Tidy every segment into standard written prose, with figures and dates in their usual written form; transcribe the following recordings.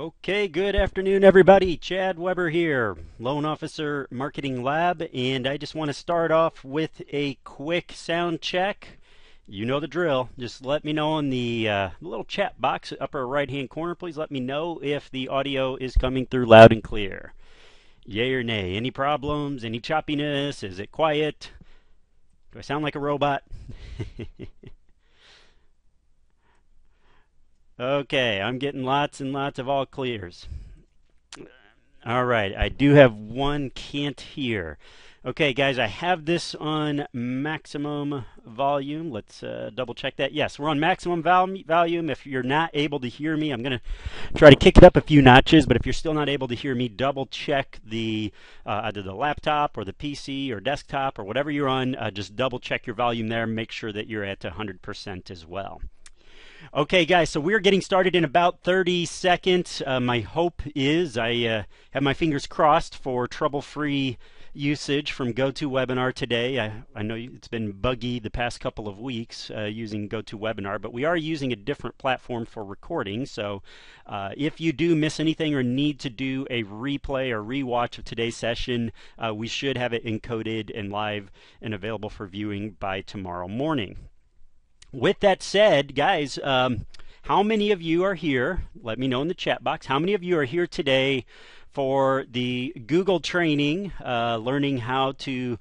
Okay, good afternoon, everybody. Chad Weber here, Loan Officer Marketing Lab, and I just want to start off with a quick sound check. You know the drill. Just let me know in the little chat box upper right-hand corner. Please let me know if the audio is coming through loud and clear. Yay or nay? Any problems? Any choppiness? Is it quiet? Do I sound like a robot? Okay, I'm getting lots and lots of all clears. All right, I do have one can't hear. Okay, guys, I have this on maximum volume. Let's double check that. Yes, we're on maximum volume. If you're not able to hear me, I'm going to try to kick it up a few notches, but if you're still not able to hear me, double check the either the laptop or the PC or desktop or whatever you're on. Just double check your volume there. Make sure that you're at 100% as well. Okay, guys, so we're getting started in about 30 seconds. My hope is I have my fingers crossed for trouble-free usage from GoToWebinar today. I know it's been buggy the past couple of weeks using GoToWebinar, but we are using a different platform for recording. So if you do miss anything or need to do a replay or rewatch of today's session, we should have it encoded and live and available for viewing by tomorrow morning. With that said, guys, how many of you are here? Let me know in the chat box. How many of you are here today for the Google training, learning how to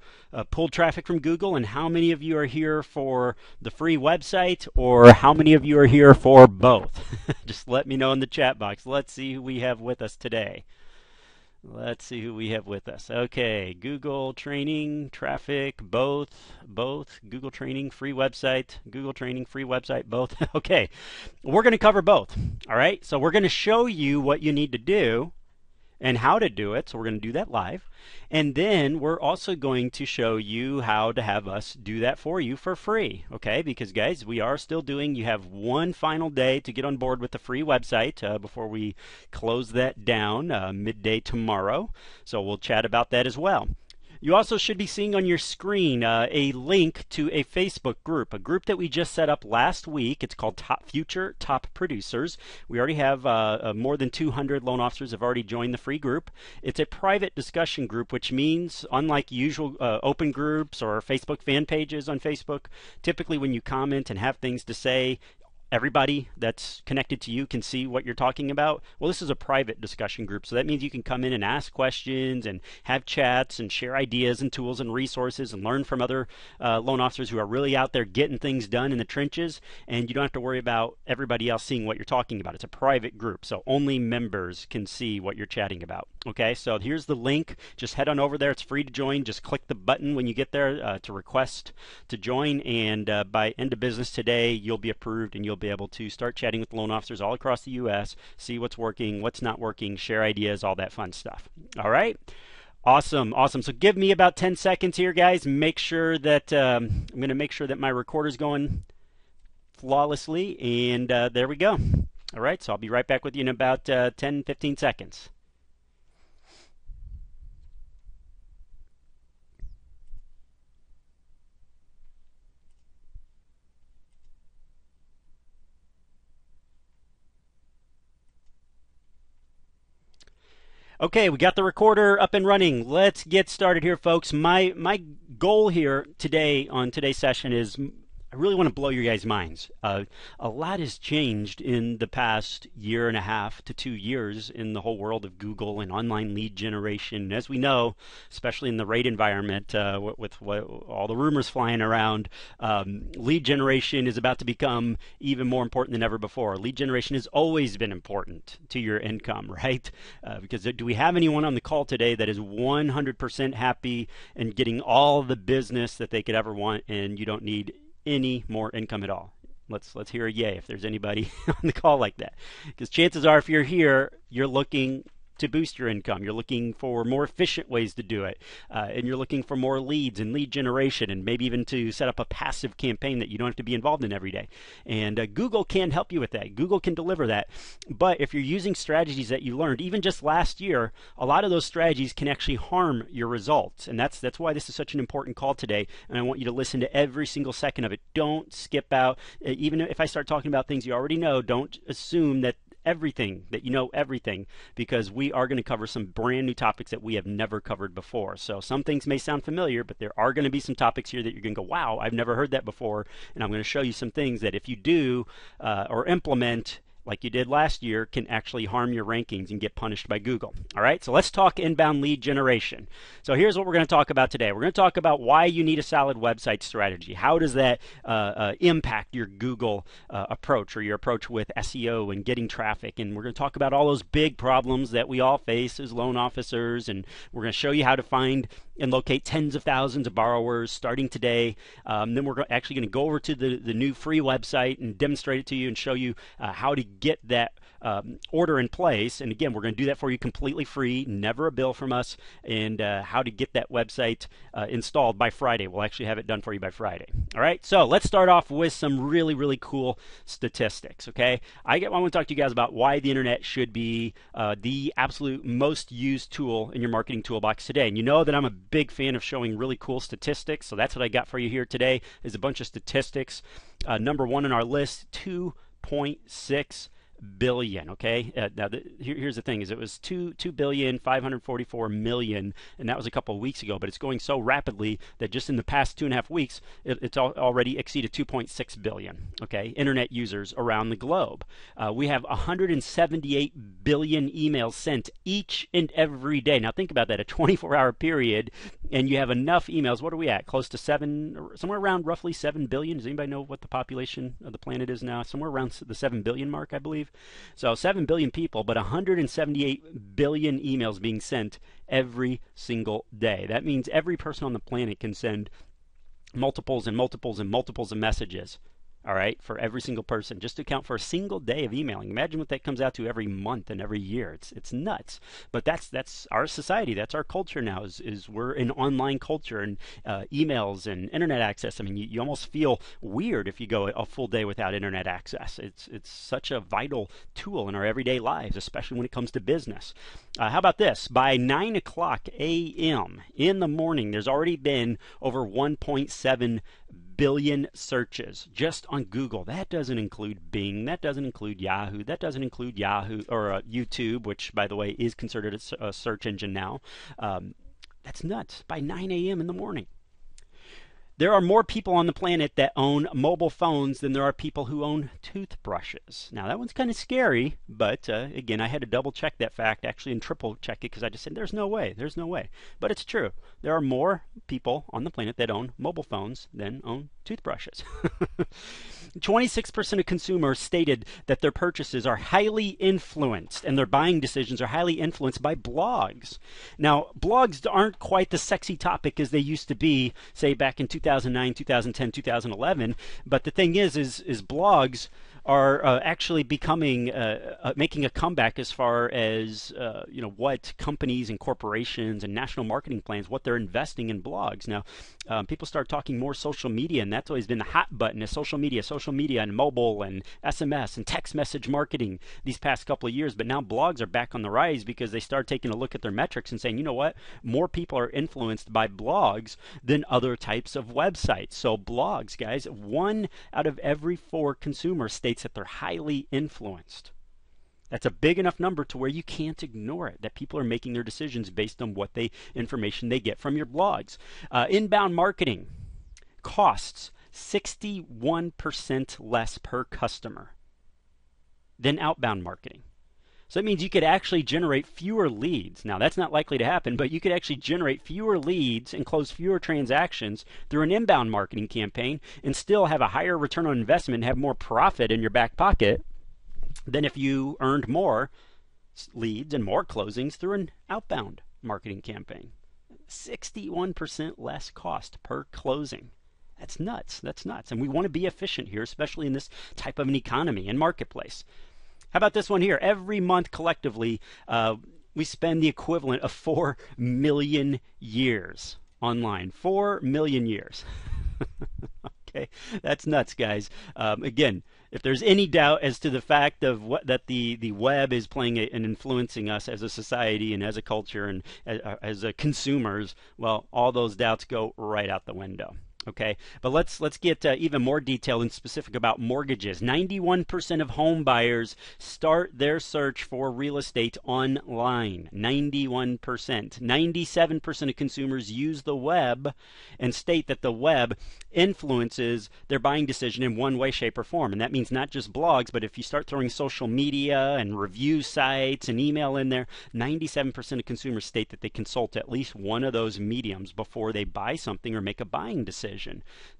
pull traffic from Google? And how many of you are here for the free website? Or how many of you are here for both? Just let me know in the chat box. Let's see who we have with us today. Let's see who we have with us. Okay, Google training, traffic, both, Google training, free website, Google training, free website, both. Okay, we're going to cover both. All right, so we're going to show you what you need to do and how to do it. So we're going to do that live. And then we're also going to show you how to have us do that for you for free. Okay, because guys, we are still doing, you have one final day to get on board with the free website before we close that down midday tomorrow. So we'll chat about that as well. You also should be seeing on your screen a link to a Facebook group, a group that we just set up last week. It's called Future Top Producers. We already have more than 200 loan officers have already joined the free group. It's a private discussion group, which means, unlike usual open groups or Facebook fan pages on Facebook, typically when you comment and have things to say, everybody that's connected to you can see what you're talking about. Well, this is a private discussion group, so that means you can come in and ask questions and have chats and share ideas and tools and resources and learn from other loan officers who are really out there getting things done in the trenches, and you don't have to worry about everybody else seeing what you're talking about. It's a private group, so only members can see what you're chatting about. Okay, so here's the link. Just head on over there. It's free to join. Just click the button when you get there to request to join, and by end of business today, you'll be approved and you'll be able to start chatting with loan officers all across the U.S., see what's working, what's not working, share ideas, all that fun stuff. All right? Awesome, awesome. So give me about 10 seconds here, guys. Make sure that I'm going to make sure that my recorder's going flawlessly, and there we go. All right, so I'll be right back with you in about 10, 15 seconds. Okay, we got the recorder up and running. Let's get started here, folks. My goal here today on today's session is I really want to blow your guys' minds. A lot has changed in the past year and a half to 2 years in the whole world of Google and online lead generation. As we know, especially in the rate environment, with all the rumors flying around, lead generation is about to become even more important than ever before. Lead generation has always been important to your income, right? Because do we have anyone on the call today that is 100% happy and getting all the business that they could ever want, and you don't need any more income at all? Let's hear a yay if there's anybody on the call like that. Because chances are, if you're here, you're looking to boost your income. You're looking for more efficient ways to do it. And you're looking for more leads and lead generation, and maybe even to set up a passive campaign that you don't have to be involved in every day. And Google can help you with that. Google can deliver that. But if you're using strategies that you learned, even just last year, a lot of those strategies can actually harm your results. And that's why this is such an important call today. And I want you to listen to every single second of it. Don't skip out. Even if I start talking about things you already know, don't assume that everything, that you know everything, because we are going to cover some brand new topics that we have never covered before. So some things may sound familiar, but there are going to be some topics here that you're going to go, wow, I've never heard that before. And I'm going to show you some things that if you do or implement like you did last year, can actually harm your rankings and get punished by Google. All right, so let's talk inbound lead generation. So here's what we're going to talk about today. We're going to talk about why you need a solid website strategy. How does that impact your Google approach, or your approach with SEO and getting traffic? And we're going to talk about all those big problems that we all face as loan officers, and we're going to show you how to find and locate tens of thousands of borrowers starting today. Then we're actually going to go over to the new free website and demonstrate it to you and show you how to get that order in place. And again, we're going to do that for you completely free, never a bill from us, and how to get that website installed by Friday. We'll actually have it done for you by Friday. All right, so let's start off with some really, really cool statistics, okay? I want to talk to you guys about why the internet should be the absolute most used tool in your marketing toolbox today. And you know that I'm a big fan of showing really cool statistics, so that's what I got for you here today, is a bunch of statistics. Number one on our list, 2.6 billion. Okay, now here's the thing: is it was 2,544,000,000, and that was a couple of weeks ago. But it's going so rapidly that just in the past 2.5 weeks, it's already exceeded 2.6 billion. Okay, internet users around the globe. We have 178 billion emails sent each and every day. Now think about that: a 24-hour period, and you have enough emails. What are we at? Close to somewhere around roughly 7 billion. Does anybody know what the population of the planet is now? Somewhere around the 7 billion mark, I believe. So 7 billion people, but 178 billion emails being sent every single day. That means every person on the planet can send multiples and multiples and multiples of messages. All right, for every single person, just to account for a single day of emailing. Imagine what that comes out to every month and every year. It's nuts. But that's our society. That's our culture now. Is we're an online culture, and emails and internet access. I mean, you almost feel weird if you go a full day without internet access. It's such a vital tool in our everyday lives, especially when it comes to business. How about this? By 9 o'clock a.m. in the morning, there's already been over 1.7 billion searches just on Google. That doesn't include Bing. That doesn't include Yahoo. That doesn't include Yahoo or YouTube, which, by the way, is considered a search engine now. That's nuts. By 9 a.m. in the morning. There are more people on the planet that own mobile phones than there are people who own toothbrushes. Now, that one's kind of scary, but again, I had to double check that fact, actually, and triple check it, because I just said, there's no way. But it's true. There are more people on the planet that own mobile phones than own toothbrushes. 26% of consumers stated that their purchases are highly influenced, and their buying decisions are highly influenced by blogs. Now, blogs aren't quite the sexy topic as they used to be, say, back in 2009, 2010, 2011. But the thing is blogs are actually becoming making a comeback as far as what companies and corporations and national marketing plans, what they're investing in blogs. Now, people start talking more social media, and that's always been the hot button, is social media and mobile and SMS and text message marketing these past couple of years. But now blogs are back on the rise because they start taking a look at their metrics and saying, you know what, more people are influenced by blogs than other types of websites. So blogs, guys, 1 out of every 4 consumers states that they're highly influenced. That's a big enough number to where you can't ignore it, that people are making their decisions based on what information they get from your blogs. Inbound marketing costs 61% less per customer than outbound marketing. So that means you could actually generate fewer leads. Now, that's not likely to happen, but you could actually generate fewer leads and close fewer transactions through an inbound marketing campaign and still have a higher return on investment and have more profit in your back pocket than if you earned more leads and more closings through an outbound marketing campaign. 61% less cost per closing. That's nuts. And we want to be efficient here, especially in this type of an economy and marketplace. How about this one here? Every month collectively, we spend the equivalent of 4 million years online. 4 million years. Okay, that's nuts, guys. Again, if there's any doubt as to the fact of that the web is playing and influencing us as a society and as a culture and as consumers, well, all those doubts go right out the window. Okay, but let's get even more detailed and specific about mortgages. 91% of home buyers start their search for real estate online. 91%. 97% of consumers use the web and state that the web influences their buying decision in one way, shape, or form. And that means not just blogs, but if you start throwing social media and review sites and email in there, 97% of consumers state that they consult at least one of those mediums before they buy something or make a buying decision.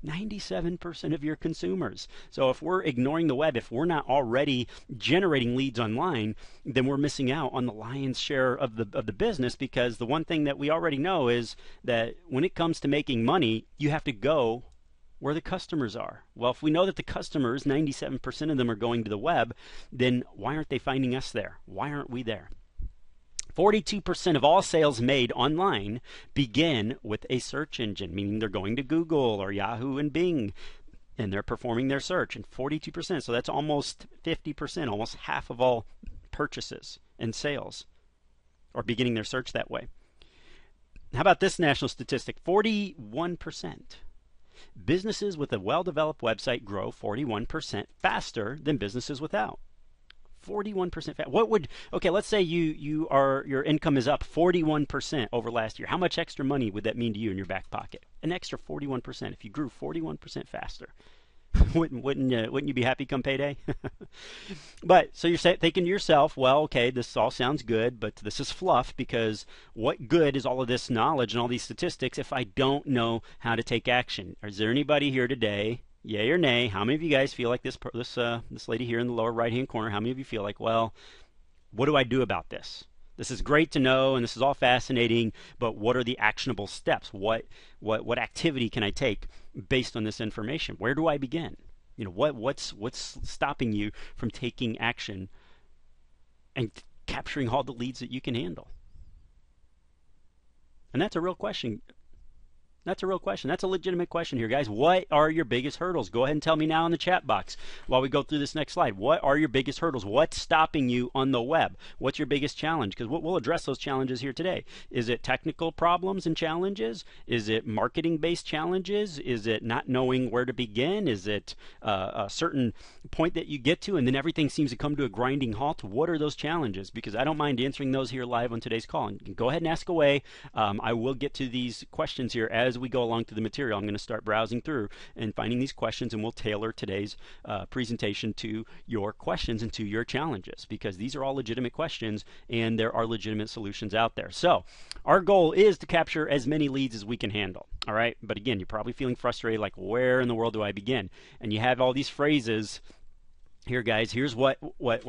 97% of your consumers. So if we're ignoring the web, if we're not already generating leads online, then we're missing out on the lion's share of the business, because the one thing that we already know is that when it comes to making money, you have to go where the customers are. Well, if we know that the customers, 97% of them are going to the web, then why aren't they finding us there? Why aren't we there? 42% of all sales made online begin with a search engine, meaning they're going to Google or Yahoo and Bing, and they're performing their search. And 42%, so that's almost 50%, almost half of all purchases and sales are beginning their search that way. How about this national statistic? 41%. Businesses with a well-developed website grow 41% faster than businesses without. 41% fat. What would, okay, let's say your income is up 41% over last year. How much extra money would that mean to you in your back pocket? An extra 41% if you grew 41% faster. wouldn't you be happy come payday? But so you're thinking to yourself, well, okay, this all sounds good, but this is fluff, because what good is all of this knowledge and all these statistics if I don't know how to take action? Is there anybody here today, yay or nay, how many of you guys feel like this lady here in the lower right hand corner, how many of you feel like, well, what do I do about this? This is great to know and this is all fascinating, but what are the actionable steps? What activity can I take based on this information? Where do I begin? You know, what's stopping you from taking action and capturing all the leads that you can handle? And that's a real question. That's a real question. That's a legitimate question here, guys. What are your biggest hurdles? Go ahead and tell me now in the chat box while we go through this next slide. What are your biggest hurdles? What's stopping you on the web? What's your biggest challenge? Because we'll address those challenges here today. Is it technical problems and challenges? Is it marketing-based challenges? Is it not knowing where to begin? Is it a certain point that you get to and then everything seems to come to a grinding halt? What are those challenges? Because I don't mind answering those here live on today's call. And go ahead and ask away. I will get to these questions here as we go along through the material. I'm going to start browsing through and finding these questions, and we'll tailor today's presentation to your questions and to your challenges, because these are all legitimate questions and there are legitimate solutions out there. So our goal is to capture as many leads as we can handle. All right. But again, you're probably feeling frustrated, like, where in the world do I begin? And you have all these phrases here, guys. Here's what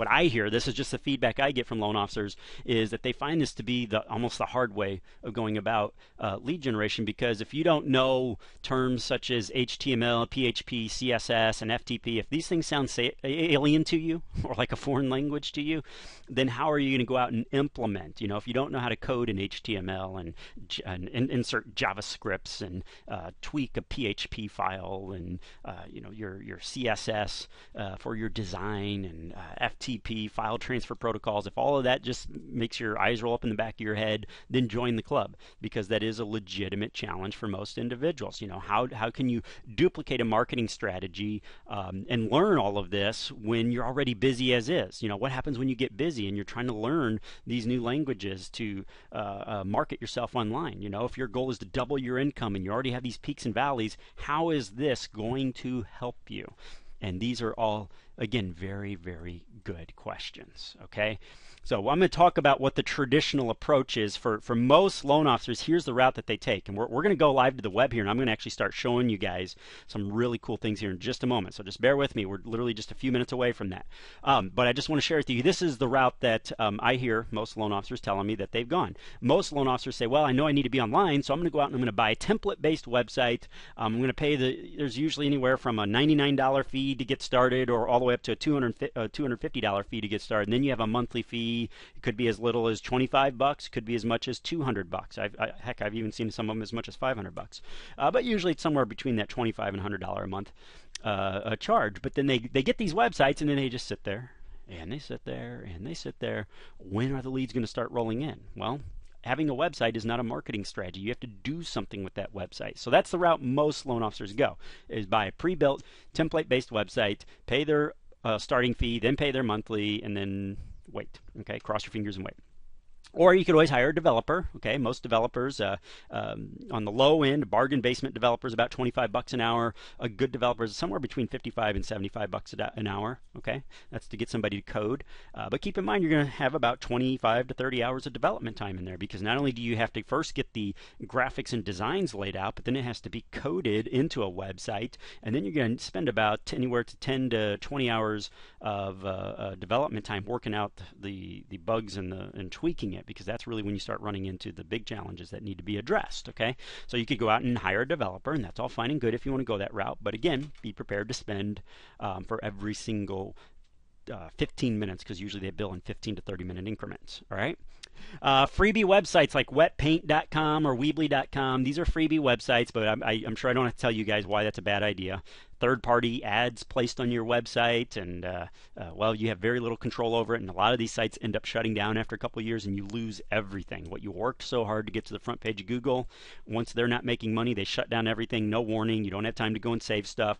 I hear. This is just the feedback I get from loan officers, is that they find this to be almost the hard way of going about lead generation, because if you don't know terms such as HTML, PHP, CSS, and FTP, if these things sound alien to you or like a foreign language to you, then how are you going to go out and implement? You know, if you don't know how to code in HTML and insert JavaScripts and tweak a PHP file and your CSS for your design and FTP, file transfer protocols, if all of that just makes your eyes roll up in the back of your head, then join the club, because that is a legitimate challenge for most individuals. You know, how can you duplicate a marketing strategy and learn all of this when you're already busy as is? You know, what happens when you get busy and you're trying to learn these new languages to market yourself online? You know, if your goal is to double your income and you already have these peaks and valleys, how is this going to help you? And these are all, again, very, very good questions, okay? So I'm going to talk about what the traditional approach is for most loan officers. Here's the route that they take. And we're going to go live to the web here, and I'm going to actually start showing you guys some really cool things here in just a moment. So just bear with me. We're literally just a few minutes away from that. But I just want to share with you, this is the route that I hear most loan officers telling me that they've gone. Most loan officers say, well, I know I need to be online, so I'm going to go out and I'm going to buy a template-based website. I'm going to pay there's usually anywhere from a $99 fee to get started, or all the way up to a $250 fee to get started. And then you have a monthly fee. It could be as little as $25, could be as much as $200. Heck, I've even seen some of them as much as $500. But usually it's somewhere between that $25 and $100 a month charge. But then they get these websites, and then they just sit there, and they sit there, and they sit there. When are the leads going to start rolling in? Well, having a website is not a marketing strategy. You have to do something with that website. So that's the route most loan officers go, is buy a pre-built template-based website, pay their starting fee, then pay their monthly, and then wait. Okay, cross your fingers and wait. Or you could always hire a developer. Okay, most developers on the low end, bargain basement developers, about $25 an hour. A good developer is somewhere between $55 and $75 an hour. Okay, that's to get somebody to code. But keep in mind, you're going to have about 25 to 30 hours of development time in there, because not only do you have to first get the graphics and designs laid out, but then it has to be coded into a website, and then you're going to spend about anywhere to 10 to 20 hours of development time working out the bugs and tweaking it, because that's really when you start running into the big challenges that need to be addressed. Okay, so you could go out and hire a developer, and that's all fine and good if you want to go that route. But again, be prepared to spend for every single 15 minutes, because usually they bill in 15 to 30-minute increments. All right. Freebie websites like wetpaint.com or weebly.com. These are freebie websites, but I'm sure I don't have to tell you guys why that's a bad idea. Third-party ads placed on your website, and well, you have very little control over it, and a lot of these sites end up shutting down after a couple of years, and you lose everything. What you worked so hard to get to the front page of Google, once they're not making money, they shut down everything, no warning. You don't have time to go and save stuff.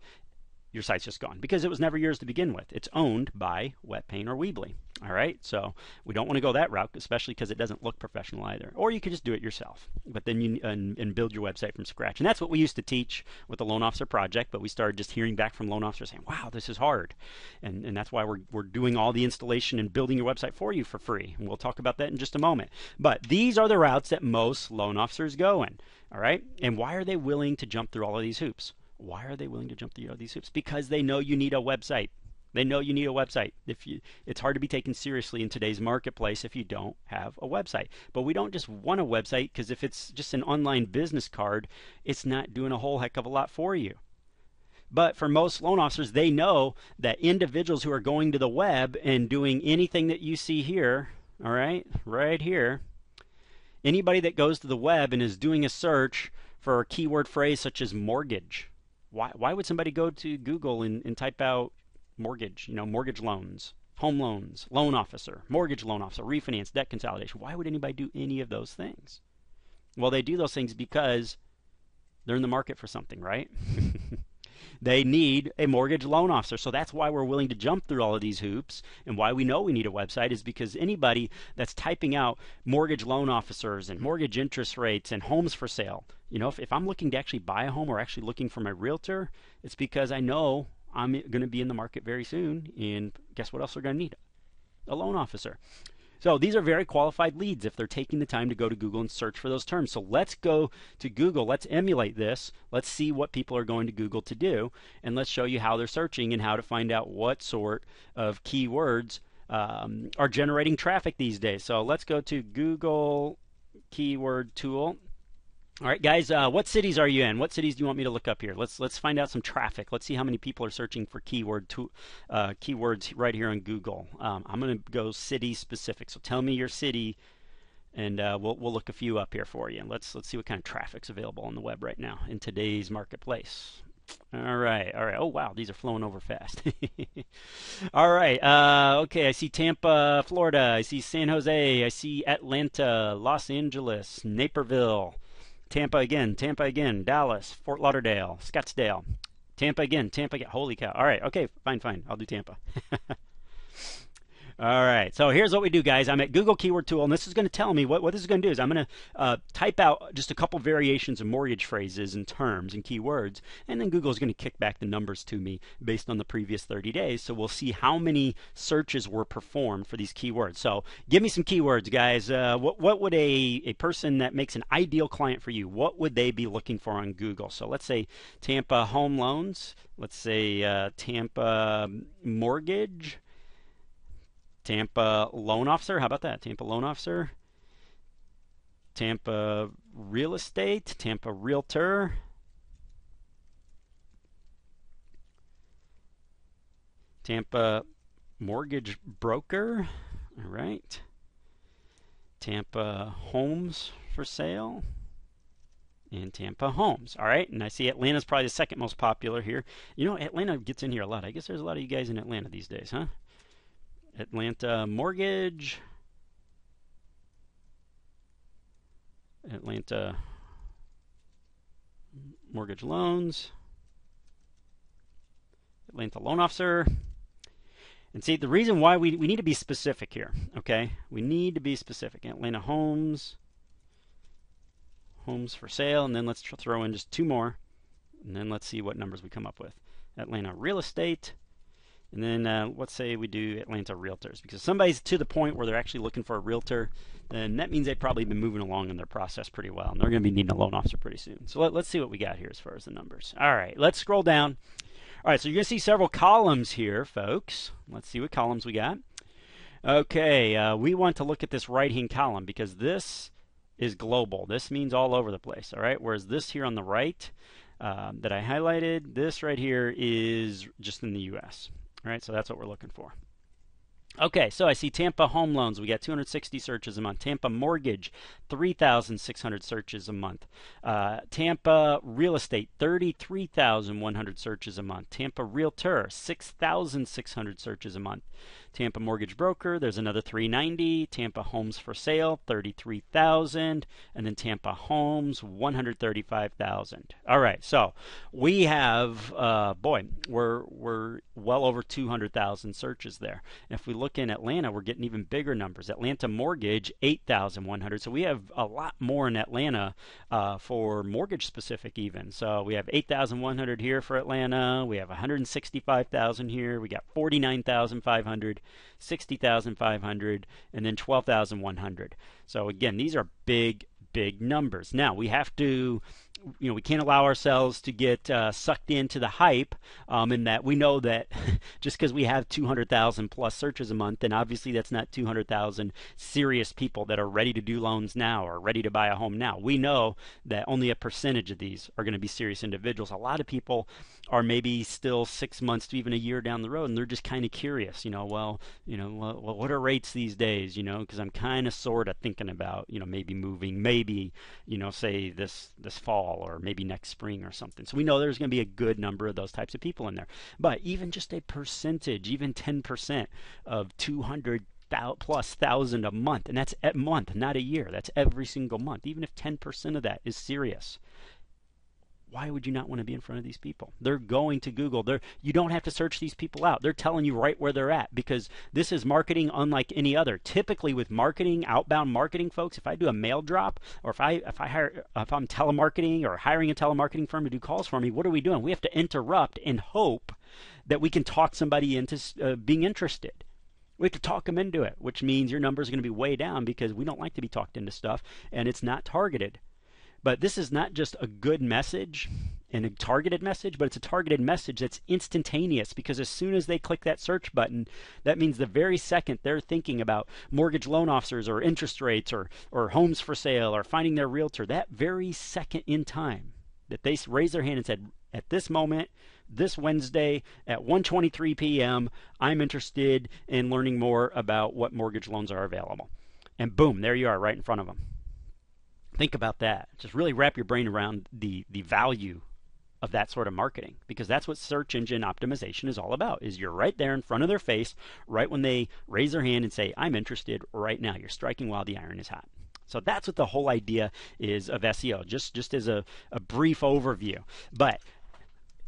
Your site's just gone, because it was never yours to begin with. It's owned by Wetpaint or Weebly. All right, so we don't want to go that route, especially because it doesn't look professional either. Or you could just do it yourself, but then you and build your website from scratch. And that's what we used to teach with the Loan Officer Project, but we started just hearing back from loan officers saying, wow, this is hard. And that's why we're doing all the installation and building your website for you for free. And we'll talk about that in just a moment. But these are the routes that most loan officers go in. All right, and why are they willing to jump through all of these hoops? Why are they willing to jump through all these hoops? Because they know you need a website. They know you need a website. It's hard to be taken seriously in today's marketplace if you don't have a website. But we don't just want a website, because if it's just an online business card, it's not doing a whole heck of a lot for you. But for most loan officers, they know that individuals who are going to the web and doing anything that you see here, all right, right here, anybody that goes to the web and is doing a search for a keyword phrase such as mortgage. Why would somebody go to Google and type out mortgage, mortgage loans, home loans, loan officer, mortgage loan officer, refinance, debt consolidation? Why would anybody do any of those things? Well, they do those things because they're in the market for something, right? They need a mortgage loan officer. So that's why we're willing to jump through all of these hoops, and why we know we need a website is because anybody that's typing out mortgage loan officers and mortgage interest rates and homes for sale, if I'm looking to actually buy a home or actually looking for my realtor, it's because I know I'm going to be in the market very soon, and guess what else they're going to need? A loan officer. So these are very qualified leads if they're taking the time to go to Google and search for those terms. So let's go to Google. Let's emulate this. Let's see what people are going to Google to do, and let's show you how they're searching and how to find out what sort of keywords are generating traffic these days. So let's go to Google Keyword Tool. All right, guys, what cities are you in? What cities do you want me to look up here? Let's find out some traffic. Let's see how many people are searching for keywords right here on Google. I'm going to go city specific. So tell me your city, and we'll look a few up here for you. Let's see what kind of traffic's available on the web right now in today's marketplace. All right. Oh, wow, these are flowing over fast. All right. Okay, I see Tampa, Florida. I see San Jose. I see Atlanta, Los Angeles, Naperville. Tampa again, Dallas, Fort Lauderdale, Scottsdale, Tampa again. Holy cow. All right, okay, fine. I'll do Tampa. All right, so here's what we do, guys. I'm at Google Keyword Tool, and this is going to tell me what this is going to do is I'm going to type out just a couple variations of mortgage phrases and terms and keywords, and then Google is going to kick back the numbers to me based on the previous 30 days. So we'll see how many searches were performed for these keywords. So give me some keywords, guys. What would a person that makes an ideal client for you, what would they be looking for on Google? So let's say Tampa home loans. Let's say Tampa mortgage. Tampa loan officer. How about that? Tampa loan officer. Tampa real estate. Tampa realtor. Tampa mortgage broker. All right. Tampa homes for sale. And Tampa homes. All right. And I see Atlanta's probably the second most popular here. Atlanta gets in here a lot. I guess there's a lot of you guys in Atlanta these days, huh? Atlanta mortgage. Atlanta mortgage loans, Atlanta loan officer. And see, the reason why we need to be specific here, okay? We need to be specific. Atlanta homes for sale, and then let's throw in just 2 more, and then let's see what numbers we come up with. Atlanta real estate, and then let's say we do Atlanta realtors, because if somebody's to the point where they're actually looking for a realtor, then that means they've probably been moving along in their process pretty well, and they're going to be needing a loan officer pretty soon. So let's see what we got here as far as the numbers. All right, let's scroll down. All right, so you're going to see several columns here, folks. Let's see what columns we got. Okay, we want to look at this right-hand column because this is global. This means all over the place, all right? Whereas this here on the right that I highlighted, this right here is just in the U.S., all right? So that's what we're looking for. Okay, so I see Tampa home loans. We got 260 searches a month. Tampa mortgage, 3,600 searches a month. Tampa real estate, 33,100 searches a month. Tampa realtor, 6,600 searches a month. Tampa mortgage broker, there's another 390. Tampa homes for sale, 33,000. And then Tampa homes, 135,000. All right, so we have, boy, we're well over 200,000 searches there. And if we look in Atlanta, we're getting even bigger numbers. Atlanta mortgage, 8,100. So we have a lot more in Atlanta for mortgage specific even. So we have 8,100 here for Atlanta. We have 165,000 here. We got 49,500, 60,500, and then 12,100. So again, these are big numbers. Now we have to, we can't allow ourselves to get sucked into the hype in that we know that just because we have 200,000 plus searches a month, then obviously that's not 200,000 serious people that are ready to do loans now or ready to buy a home now. We know that only a percentage of these are going to be serious individuals. A lot of people are maybe still 6 months to even a year down the road, and they're just kind of curious, well, what are rates these days, because I'm kind of sort of thinking about, maybe moving, maybe, say this fall or maybe next spring or something. So we know there's going to be a good number of those types of people in there. But even just a percentage, even 10% of 200,000+ a month, and that's a month, not a year. That's every single month. Even if 10% of that is serious, why would you not want to be in front of these people? They're going to Google. You don't have to search these people out. They're telling you right where they're at, because this is marketing unlike any other. Typically with marketing, outbound marketing, folks, if I do a mail drop, or if I'm telemarketing or hiring a telemarketing firm to do calls for me, what are we doing? We have to interrupt and hope that we can talk somebody into being interested. We have to talk them into it, which means your numbers are going to be way down because we don't like to be talked into stuff and it's not targeted. But this is not just a good message and a targeted message, but it's a targeted message that's instantaneous, because as soon as they click that search button, that means the very second they're thinking about mortgage loan officers or interest rates or homes for sale or finding their realtor, that very second in time that they raised their hand and said, at this moment, this Wednesday at 1:23 p.m., I'm interested in learning more about what mortgage loans are available. And boom, there you are right in front of them. Think about that. Just really wrap your brain around the value of that sort of marketing, because that's what search engine optimization is all about. Is you're right there in front of their face right when they raise their hand and say, I'm interested right now. You're striking while the iron is hot. So that's what the whole idea is of SEO, just as a brief overview. But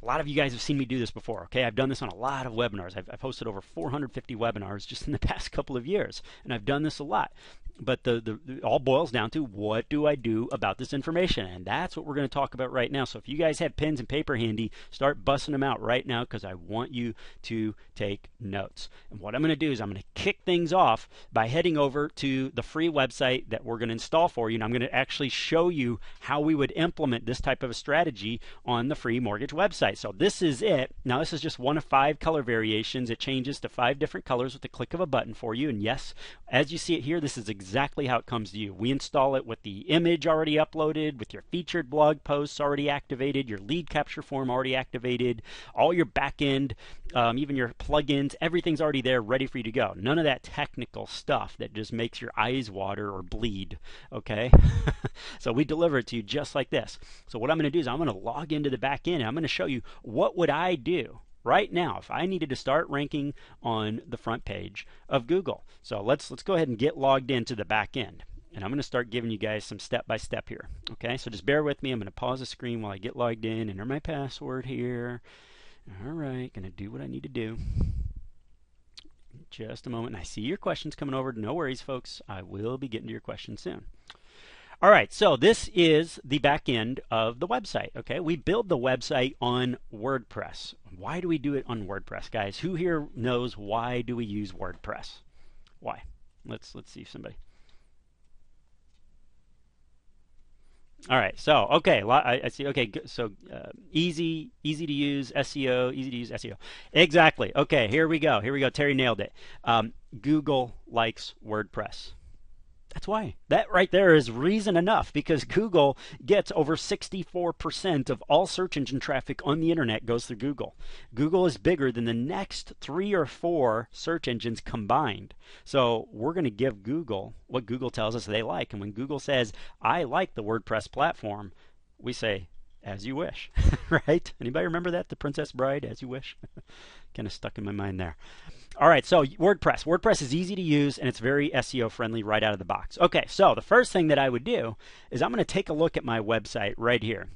a lot of you guys have seen me do this before, okay? I've done this on a lot of webinars. I've hosted over 450 webinars just in the past couple of years, and I've done this a lot. But it all boils down to, what do I do about this information? And that's what we're going to talk about right now. So if you guys have pens and paper handy, start busting them out right now, because I want you to take notes. And what I'm going to do is I'm going to kick things off by heading over to the free website that we're going to install for you. And I'm going to actually show you how we would implement this type of a strategy on the free mortgage website. So this is it. Now this is just one of 5 color variations. It changes to 5 different colors with the click of a button for you. And yes, as you see it here, this is exactly how it comes to you. We install it with the image already uploaded, with your featured blog posts already activated, your lead capture form already activated, all your backend, even your plugins, everything's already there ready for you to go. None of that technical stuff that just makes your eyes water or bleed, okay? So we deliver it to you just like this. So what I'm going to do is I'm going to log into the back end, and I'm going to show you what would I do right now if I needed to start ranking on the front page of Google. So let's go ahead and get logged into the back end. And I'm going to start giving you guys some step-by-step here. Okay, so just bear with me. I'm going to pause the screen while I get logged in, enter my password here. All right, going to do what I need to do. Just a moment. And I see your questions coming over. No worries, folks. I will be getting to your questions soon. All right, so this is the back end of the website. Okay, we build the website on WordPress. Why do we do it on WordPress, guys? Who here knows why do we use WordPress? Why? Let's see if somebody. All right, so okay, I see. Okay, so easy to use SEO, easy to use SEO. Exactly. Okay, here we go. Here we go. Terry nailed it. Google likes WordPress. That's why. That right there is reason enough, because Google gets over 64% of all search engine traffic on the internet goes through Google. Google is bigger than the next 3 or 4 search engines combined. So we're going to give Google what Google tells us they like. And when Google says, I like the WordPress platform, we say, as you wish. Right? Anybody remember that? The Princess Bride, as you wish? Kind of stuck in my mind there. All right, so WordPress. WordPress is easy to use, and it's very SEO friendly right out of the box. Okay, so the first thing that I would do is I'm going to take a look at my website right here.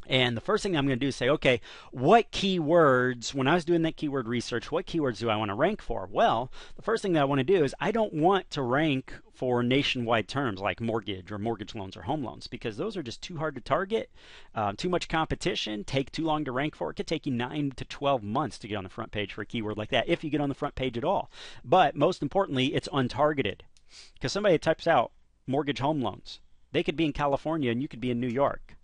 And the first thing I'm going to do is say, okay, what keywords, when I was doing that keyword research, what keywords do I want to rank for? Well, the first thing that I want to do is I don't want to rank for nationwide terms like mortgage or mortgage loans or home loans, because those are just too hard to target, too much competition, take too long to rank for. It could take you 9 to 12 months to get on the front page for a keyword like that, if you get on the front page at all. But most importantly, it's untargeted, because somebody types out mortgage home loans. They could be in California and you could be in New York.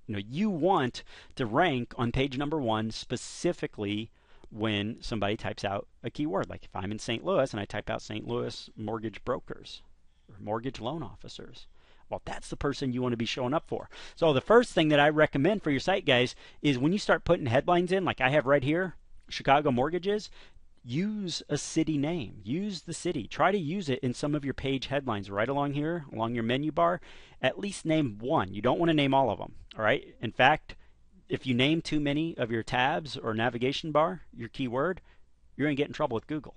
You know, you want to rank on page number 1 specifically when somebody types out a keyword. Like if I'm in St. Louis and I type out St. Louis mortgage brokers or mortgage loan officers, well, that's the person you want to be showing up for. So the first thing that I recommend for your site, guys, is when you start putting headlines in, like I have right here, Chicago mortgages, use a city name. Use the city. Try to use it in some of your page headlines right along here, along your menu bar. At least name one. You don't want to name all of them. All right. In fact, if you name too many of your tabs or navigation bar, your keyword, you're going to get in trouble with Google.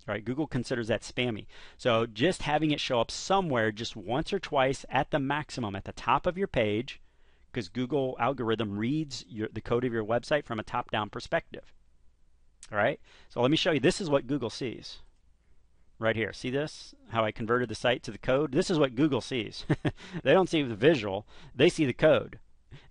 All right. Google considers that spammy. So just having it show up somewhere just once or twice at the maximum at the top of your page, because Google algorithm reads the code of your website from a top-down perspective. All right, so let me show you. This is what Google sees right here. See this? How I converted the site to the code? This is what Google sees. They don't see the visual. They see the code.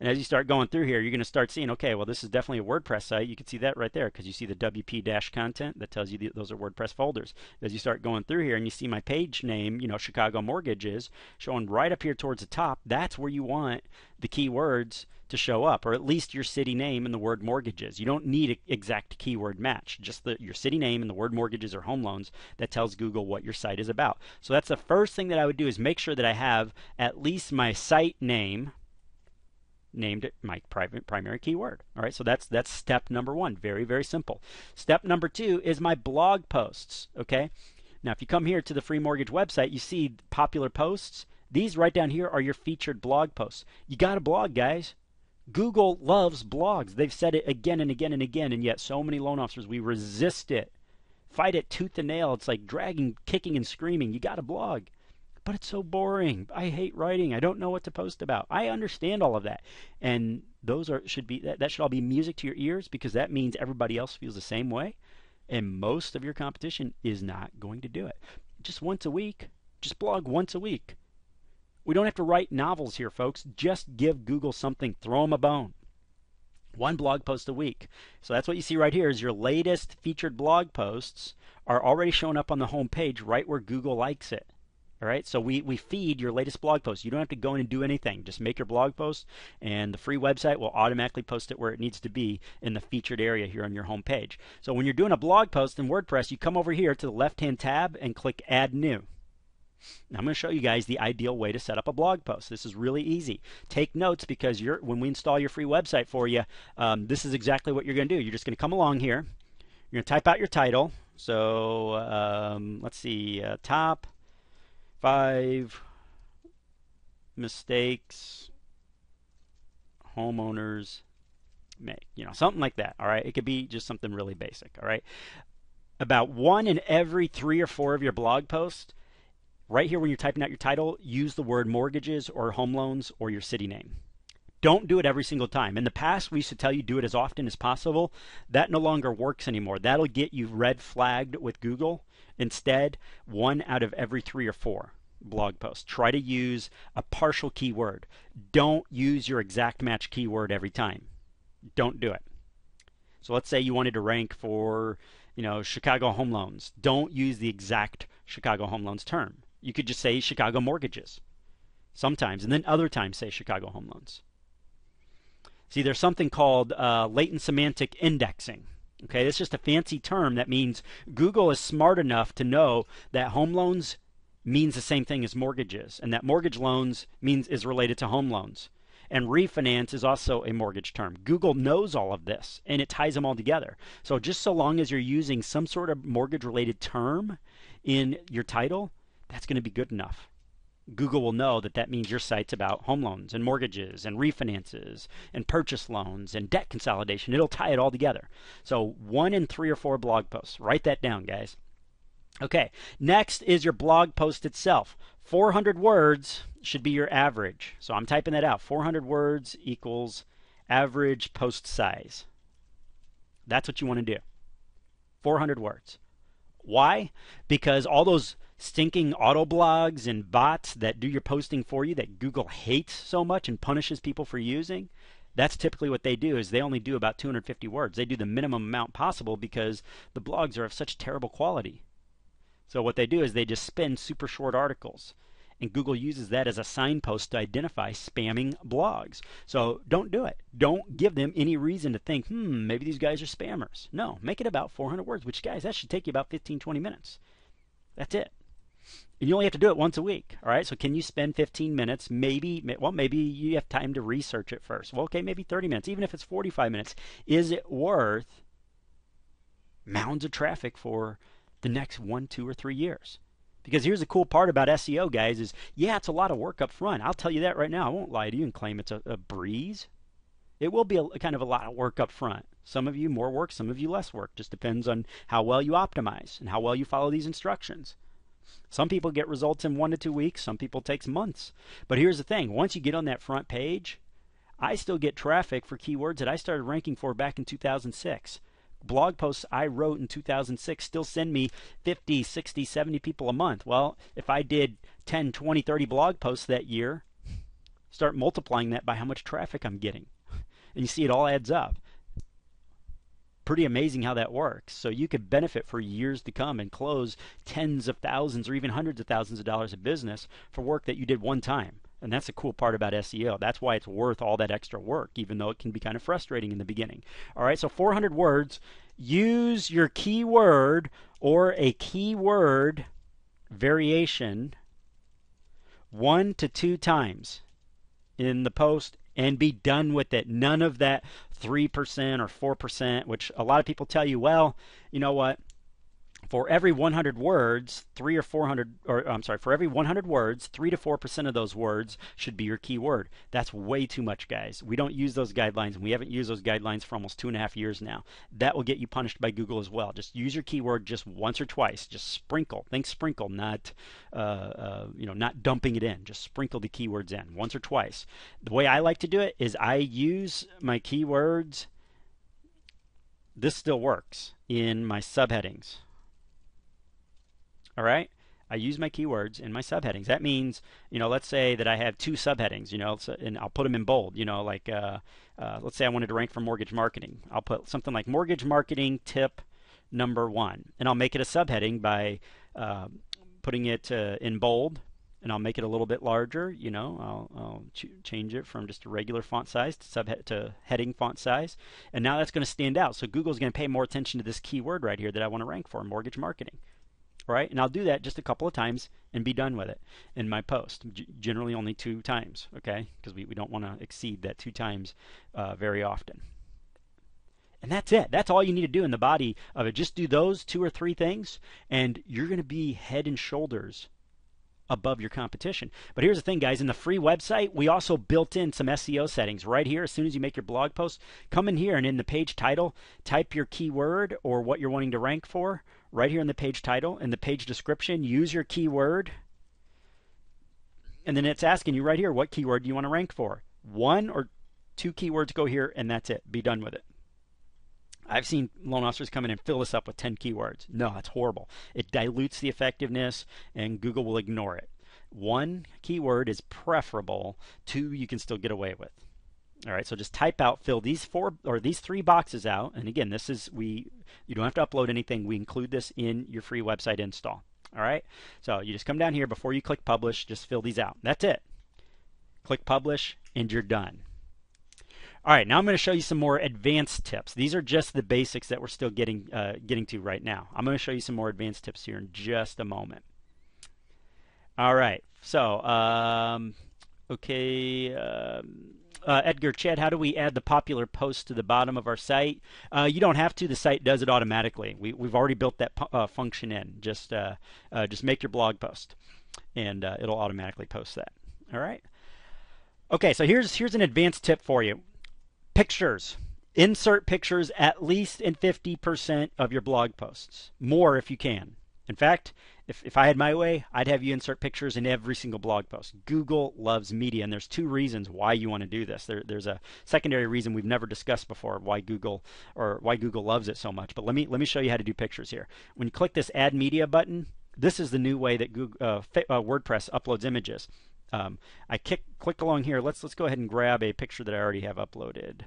And as you start going through here, you're going to start seeing, okay, well, this is definitely a WordPress site. You can see that right there because you see the WP-content that tells you those are WordPress folders. As you start going through here and you see my page name, you know, Chicago Mortgages, showing right up here towards the top, that's where you want the keywords to show up, or at least your city name and the word mortgages. You don't need an exact keyword match, just your city name and the word mortgages or home loans that tells Google what your site is about. So that's the first thing that I would do, is make sure that I have at least my site name named my primary keyword. All right, so that's step number 1. Very, very simple. Step number 2 is my blog posts. Okay, now if you come here to the Free Mortgage website, you see popular posts. These right down here are your featured blog posts. You got a blog, guys. Google loves blogs. They've said it again and again and again, and yet so many loan officers, we resist it. Fight it tooth and nail. It's like dragging, kicking, and screaming. You got a blog. But it's so boring. I hate writing. I don't know what to post about. I understand all of that. And those should all be music to your ears, because that means everybody else feels the same way. And most of your competition is not going to do it. Just once a week. Just blog once a week. We don't have to write novels here, folks. Just give Google something. Throw them a bone. 1 blog post a week. So that's what you see right here, is your latest featured blog posts are already showing up on the home page right where Google likes it. All right, so we feed your latest blog post. You don't have to go in and do anything. Just make your blog post, and the free website will automatically post it where it needs to be in the featured area here on your home page. So when you're doing a blog post in WordPress, you come over here to the left-hand tab and click Add New. Now I'm going to show you guys the ideal way to set up a blog post. This is really easy. Take notes, because when we install your free website for you, this is exactly what you're going to do. You're just going to come along here. You're going to type out your title. So let's see, top 5 mistakes homeowners make. You know, something like that. All right. It could be just something really basic. All right. About 1 in every 3 or 4 of your blog posts right here when you're typing out your title, use the word mortgages or home loans or your city name. Don't do it every single time. In the past, we used to tell you do it as often as possible. That no longer works anymore. That'll get you red flagged with Google. Instead, 1 out of every 3 or 4 blog posts. Try to use a partial keyword. Don't use your exact match keyword every time. Don't do it. So let's say you wanted to rank for, Chicago home loans. Don't use the exact Chicago home loans term. You could just say Chicago mortgages sometimes, and then other times say Chicago home loans. See, there's something called latent semantic indexing. Okay, it's just a fancy term that means Google is smart enough to know that home loans means the same thing as mortgages, and that mortgage loans is related to home loans. And refinance is also a mortgage term. Google knows all of this, and it ties them all together. So just so long as you're using some sort of mortgage-related term in your title, that's going to be good enough. Google will know that that means your site's about home loans and mortgages and refinances and purchase loans and debt consolidation. It'll tie it all together. So 1 in 3 or 4 blog posts. Write that down, guys. Okay, next is your blog post itself. 400 words should be your average. So I'm typing that out. 400 words equals average post size. That's what you want to do. 400 words. Why? Because all those stinking auto blogs and bots that do your posting for you that Google hates so much and punishes people for using, that's typically what they do. Is they only do about 250 words. They do the minimum amount possible because the blogs are of such terrible quality. So what they do is they just spin super short articles, and Google uses that as a signpost to identify spamming blogs. So don't do it. Don't give them any reason to think, maybe these guys are spammers. No, make it about 400 words, which, guys, that should take you about 15, 20 minutes. That's it. And you only have to do it once a week. All right, so can you spend 15 minutes? Maybe you have time to research it first. Well, okay, maybe 30 minutes, even if it's 45 minutes. Is it worth mounds of traffic for the next 1, 2, or 3 years? Because here's the cool part about SEO, guys, is it's a lot of work up front. I'll tell you that right now. I won't lie to you and claim it's a breeze. It will be kind of a lot of work up front. Some of you more work, some of you less work. Just depends on how well you optimize and how well you follow these instructions. Some people get results in 1 to 2 weeks. Some people takes months. But here's the thing. Once you get on that front page, I still get traffic for keywords that I started ranking for back in 2006. Blog posts I wrote in 2006 still send me 50, 60, 70 people a month. Well, if I did 10, 20, 30 blog posts that year, start multiplying that by how much traffic I'm getting. And you see it all adds up. Pretty amazing how that works. So you could benefit for years to come and close tens of thousands or even hundreds of thousands of dollars of business for work that you did one time. And that's the cool part about SEO. That's why it's worth all that extra work, even though it can be kind of frustrating in the beginning. All right, so 400 words. Use your keyword or a keyword variation 1 to 2 times in the post and be done with it. None of that 3% or 4%, which a lot of people tell you, well, you know what? For every 100 words, for every 100 words, 3 to 4% of those words should be your keyword. That's way too much, guys. We don't use those guidelines, and we haven't used those guidelines for almost 2.5 years now. That will get you punished by Google as well. Just use your keyword just once or twice. Just sprinkle. Think sprinkle, not not dumping it in. Just sprinkle the keywords in once or twice. The way I like to do it is I use my keywords. This still works in my subheadings. All right, I use my keywords in my subheadings. That means, let's say that I have 2 subheadings, and I'll put them in bold. Let's say I wanted to rank for mortgage marketing. I'll put something like mortgage marketing tip number 1, and I'll make it a subheading by putting it in bold, and I'll make it a little bit larger. I'll change it from just a regular font size to heading font size, and now that's going to stand out. So Google's going to pay more attention to this keyword right here that I want to rank for, mortgage marketing. Right, and I'll do that just a couple of times and be done with it in my post. Generally only 2 times, okay? Because we don't want to exceed that 2 times very often. And that's it. That's all you need to do in the body of it. Just do those 2 or 3 things, and you're going to be head and shoulders above your competition. But here's the thing, guys. In the free website, we also built in some SEO settings right here. As soon as you make your blog post, come in here and in the page title, type your keyword or what you're wanting to rank for right here in the page title. In the page description, use your keyword And then it's asking you right here, what keyword do you want to rank for? 1 or 2 keywords go here, and that's it. Be done with it. I've seen loan officers come in and fill this up with 10 keywords. No, that's horrible. It dilutes the effectiveness, and Google will ignore it. 1 keyword is preferable. 2 you can still get away with. All right, so just type out, fill these 3 boxes out. And again, this is you don't have to upload anything. We include this in your free website install. All right, so you just come down here before you click publish, just fill these out. That's it. Click publish, and you're done. All right, now I'm going to show you some more advanced tips. These are just the basics that we're still getting to right now. I'm going to show you some more advanced tips here in just a moment. All right, so Edgar, Chad, how do we add the popular posts to the bottom of our site? You don't have to. The site does it automatically. We've already built that function in. Just make your blog post, and it'll automatically post that. All right. Okay, so here's an advanced tip for you. Pictures. Insert pictures at least in 50% of your blog posts. More if you can. In fact, if I had my way, I'd have you insert pictures in every single blog post. Google loves media, and there's 2 reasons why you want to do this. There's a secondary reason we've never discussed before why Google loves it so much. But let me show you how to do pictures here. When you click this Add Media button, this is the new way that WordPress uploads images. I click along here. Let's go ahead and grab a picture that I already have uploaded.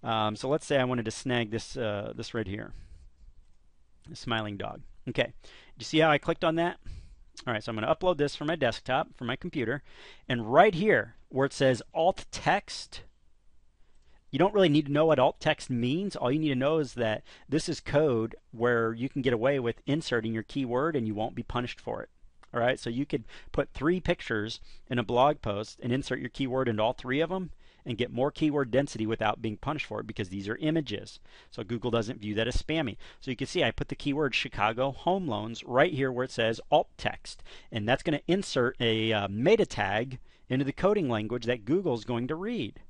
So let's say I wanted to snag this right here, a smiling dog. Okay, do you see how I clicked on that? All right, so I'm going to upload this from my desktop, from my computer, and right here where it says alt text, you don't really need to know what alt text means. All you need to know is that this is code where you can get away with inserting your keyword and you won't be punished for it. All right, so you could put 3 pictures in a blog post and insert your keyword into all 3 of them and get more keyword density without being punished for it because these are images. So Google doesn't view that as spammy. So you can see I put the keyword Chicago home loans right here where it says alt text, and that's going to insert a meta tag into the coding language that Google's going to read.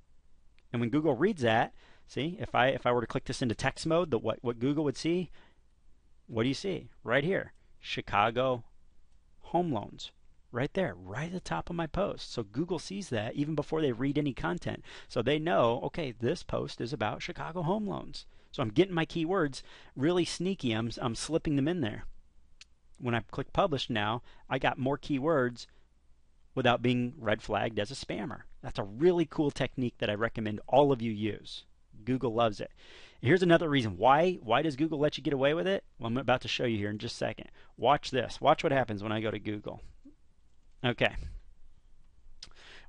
And when Google reads that, see, if I were to click this into text mode, what Google would see, what do you see? Right here, Chicago home loans. Right there, right at the top of my post. So Google sees that even before they read any content. So they know, okay, this post is about Chicago home loans. So I'm getting my keywords really sneaky. I'm slipping them in there. When I click publish now, I got more keywords without being red flagged as a spammer. That's a really cool technique that I recommend all of you use. Google loves it. And here's another reason. Why does Google let you get away with it? Well, I'm about to show you here in just a second. Watch this. Watch what happens when I go to Google. Okay.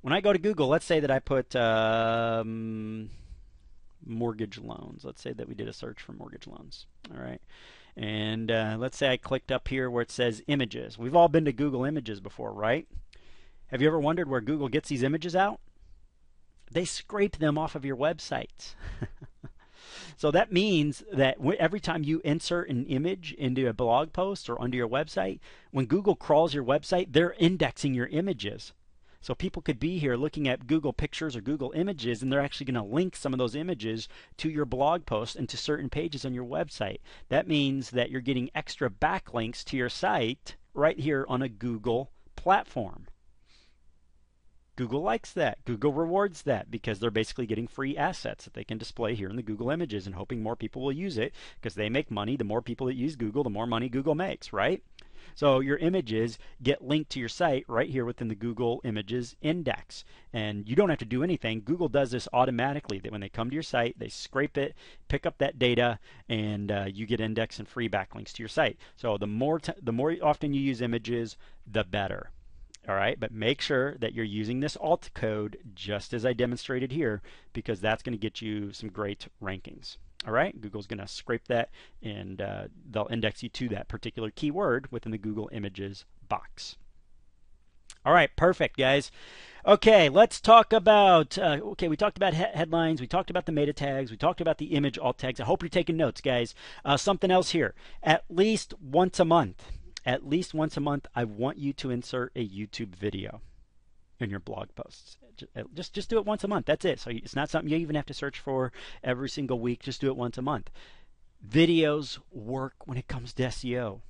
When I go to Google, let's say that I put mortgage loans. Let's say that we did a search for mortgage loans. All right. And let's say I clicked up here where it says images. We've all been to Google Images before, right? Have you ever wondered where Google gets these images out? They scrape them off of your website. So that means that every time you insert an image into a blog post or onto your website, when Google crawls your website, they're indexing your images. So people could be here looking at Google Pictures or Google Images, and they're actually going to link some of those images to your blog post and to certain pages on your website. That means that you're getting extra backlinks to your site right here on a Google platform. Google likes that. Google rewards that because they're basically getting free assets that they can display here in the Google Images and hoping more people will use it because they make money. The more people that use Google, the more money Google makes, right? So your images get linked to your site right here within the Google Images index. And you don't have to do anything. Google does this automatically. That when they come to your site, they scrape it, pick up that data, and you get index and free backlinks to your site. So the more often you use images, the better. All right, but make sure that you're using this alt code just as I demonstrated here because that's going to get you some great rankings. All right, Google's going to scrape that and they'll index you to that particular keyword within the Google Images box. All right, perfect, guys. Okay, let's talk about, we talked about headlines, we talked about the meta tags, we talked about the image alt tags. I hope you're taking notes, guys. Something else here, at least once a month, I want you to insert a YouTube video in your blog posts. Just do it once a month. That's it. So it's not something you even have to search for every single week. Just do it once a month. Videos work when it comes to SEO.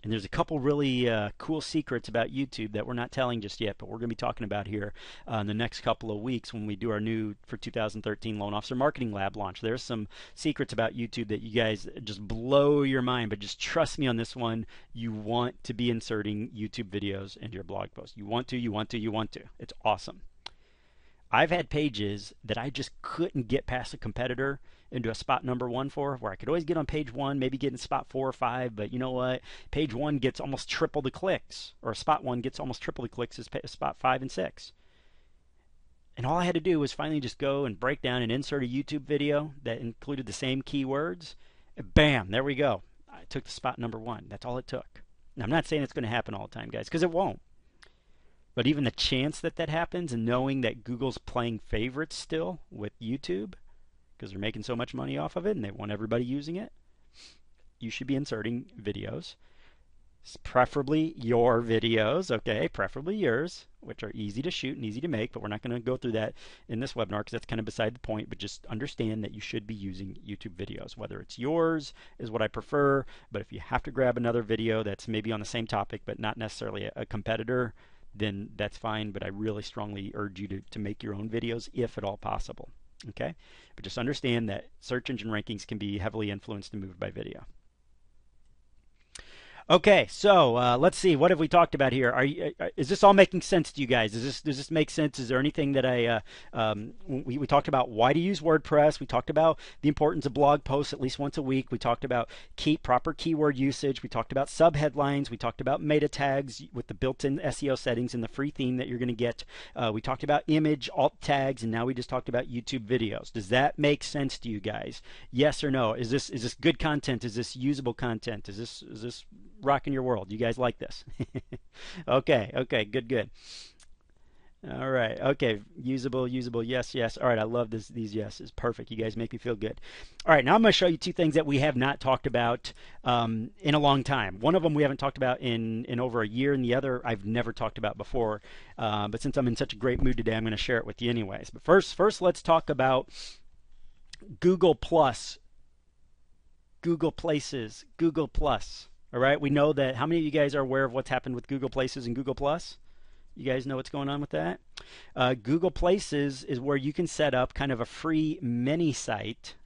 And there's a couple really cool secrets about YouTube that we're not telling just yet, but we're going to be talking about here in the next couple of weeks when we do our new for 2013 Loan Officer Marketing Lab launch. There's some secrets about YouTube that you guys just blow your mind, but just trust me on this one. You want to be inserting YouTube videos into your blog post. You want to, you want to, you want to. It's awesome. I've had pages that I just couldn't get past a competitor into a spot number 1 for, where I could always get on page 1, maybe get in spot 4 or 5, but you know what? Page 1 gets almost triple the clicks, or spot 1 gets almost triple the clicks as spot 5 and 6. And all I had to do was finally just go and break down and insert a YouTube video that included the same keywords. And bam, there we go. I took the spot number 1. That's all it took. Now, I'm not saying it's going to happen all the time, guys, because it won't. But even the chance that that happens, and knowing that Google's playing favorites still with YouTube, because they're making so much money off of it and they want everybody using it, you should be inserting videos, preferably your videos, okay, preferably yours, which are easy to shoot and easy to make, but we're not going to go through that in this webinar because that's kind of beside the point. But just understand that you should be using YouTube videos. Whether it's yours is what I prefer, but if you have to grab another video that's maybe on the same topic but not necessarily a competitor, then that's fine, but I really strongly urge you to make your own videos if at all possible. Okay? But just understand that search engine rankings can be heavily influenced and moved by video. Okay, so let's see. What have we talked about here? Is this all making sense to you guys? Does this make sense? Is there anything that we talked about why to use WordPress? We talked about the importance of blog posts at least once a week. We talked about proper keyword usage. We talked about subheadlines. We talked about meta tags with the built-in SEO settings and the free theme that you're going to get. We talked about image alt tags, and now we just talked about YouTube videos. Does that make sense to you guys? Yes or no? Is this good content? Is this usable content? Is this rocking your world? You guys like this? Okay, good. All right, okay, usable, yes. All right, I love these yeses. Perfect. You guys make me feel good. All right, now I'm going to show you 2 things that we have not talked about in a long time. One of them we haven't talked about in over a year, and the other I've never talked about before. But since I'm in such a great mood today, I'm going to share it with you anyways. But first, let's talk about Google Plus, Google Places, Google Plus. All right, we know that. How many of you guys are aware of what's happened with Google Places and Google Plus? You guys know what's going on with that? Google Places is where you can set up kind of a free mini site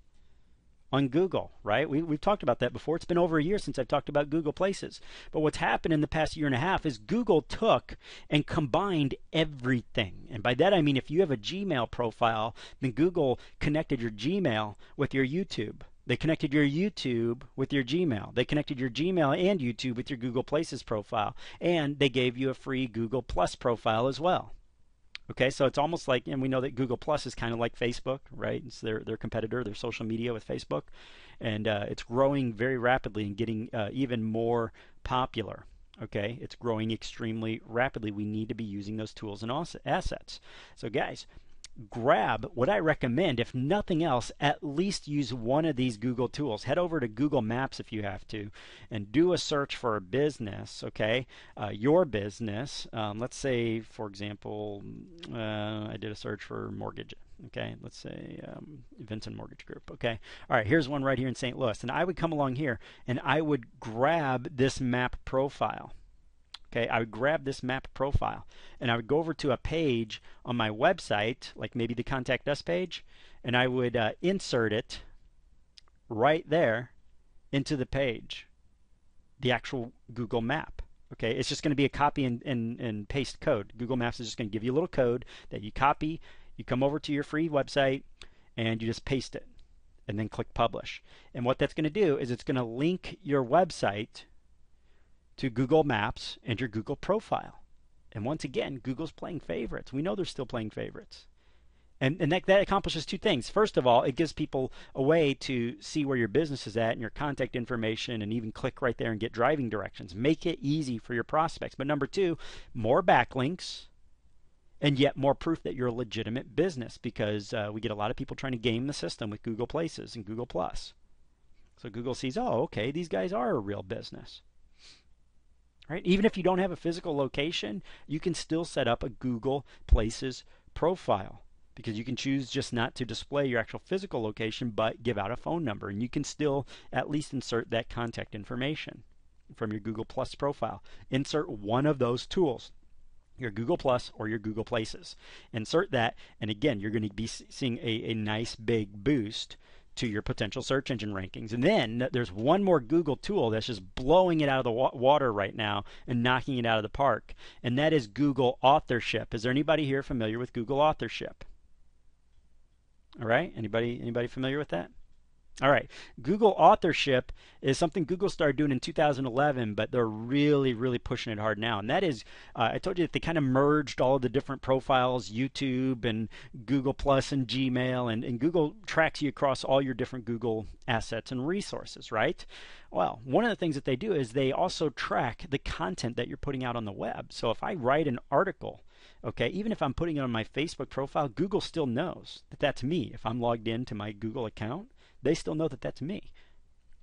on Google, right? We've talked about that before. It's been over a year since I've talked about Google Places. But what's happened in the past year and a half is Google took and combined everything. And by that I mean if you have a Gmail profile, then Google connected your Gmail with your YouTube. They connected your YouTube with your Gmail. They connected your Gmail and YouTube with your Google Places profile. And they gave you a free Google Plus profile as well. Okay, so it's almost like, and we know that Google Plus is kind of like Facebook, right? It's their competitor, their social media with Facebook. And it's growing very rapidly and getting even more popular. Okay, it's growing extremely rapidly. We need to be using those tools and assets. So guys, grab what I recommend. If nothing else, at least use one of these Google tools. Head over to Google Maps if you have to and do a search for a business, okay? Your business. Let's say, for example, I did a search for mortgage. Okay, let's say Vincent Mortgage Group. Okay, all right, here's one right here in St. Louis. And I would come along here and I would grab this map profile. Okay, I would grab this map profile and I would go over to a page on my website, like maybe the Contact Us page, and I would insert it right there into the page, the actual Google map. Okay, it's just going to be a copy and paste code. Google Maps is just going to give you a little code that you copy, you come over to your free website, and you just paste it, and then click Publish. And what that's going to do is it's going to link your website to Google Maps and your Google profile. And once again, Google's playing favorites. We know they're still playing favorites. And that accomplishes 2 things. First of all, it gives people a way to see where your business is at and your contact information and even click right there and get driving directions. Make it easy for your prospects. But number 2, more backlinks and yet more proof that you're a legitimate business, because we get a lot of people trying to game the system with Google Places and Google Plus. So Google sees, oh, okay, these guys are a real business. Right? Even if you don't have a physical location, you can still set up a Google Places profile, because you can choose just not to display your actual physical location but give out a phone number, and you can still at least insert that contact information. from your Google Plus profile. Insert one of those tools, your Google Plus or your Google Places. Insert that, and again, you're going to be seeing a nice big boost to your potential search engine rankings. And then there's one more Google tool that's just blowing it out of the water right now and knocking it out of the park, and that is Google Authorship. Is there anybody here familiar with Google Authorship? All right, anybody familiar with that? All right, Google Authorship is something Google started doing in 2011, but they're really pushing it hard now. And that is, I told you that they kind of merged all of the different profiles, YouTube and Google Plus and Gmail, and Google tracks you across all your different Google assets and resources, right? Well, one of the things that they do is they also track the content that you're putting out on the web. So if I write an article, okay, even if I'm putting it on my Facebook profile, Google still knows that that's me. If I'm logged into my Google account, they still know that that's me,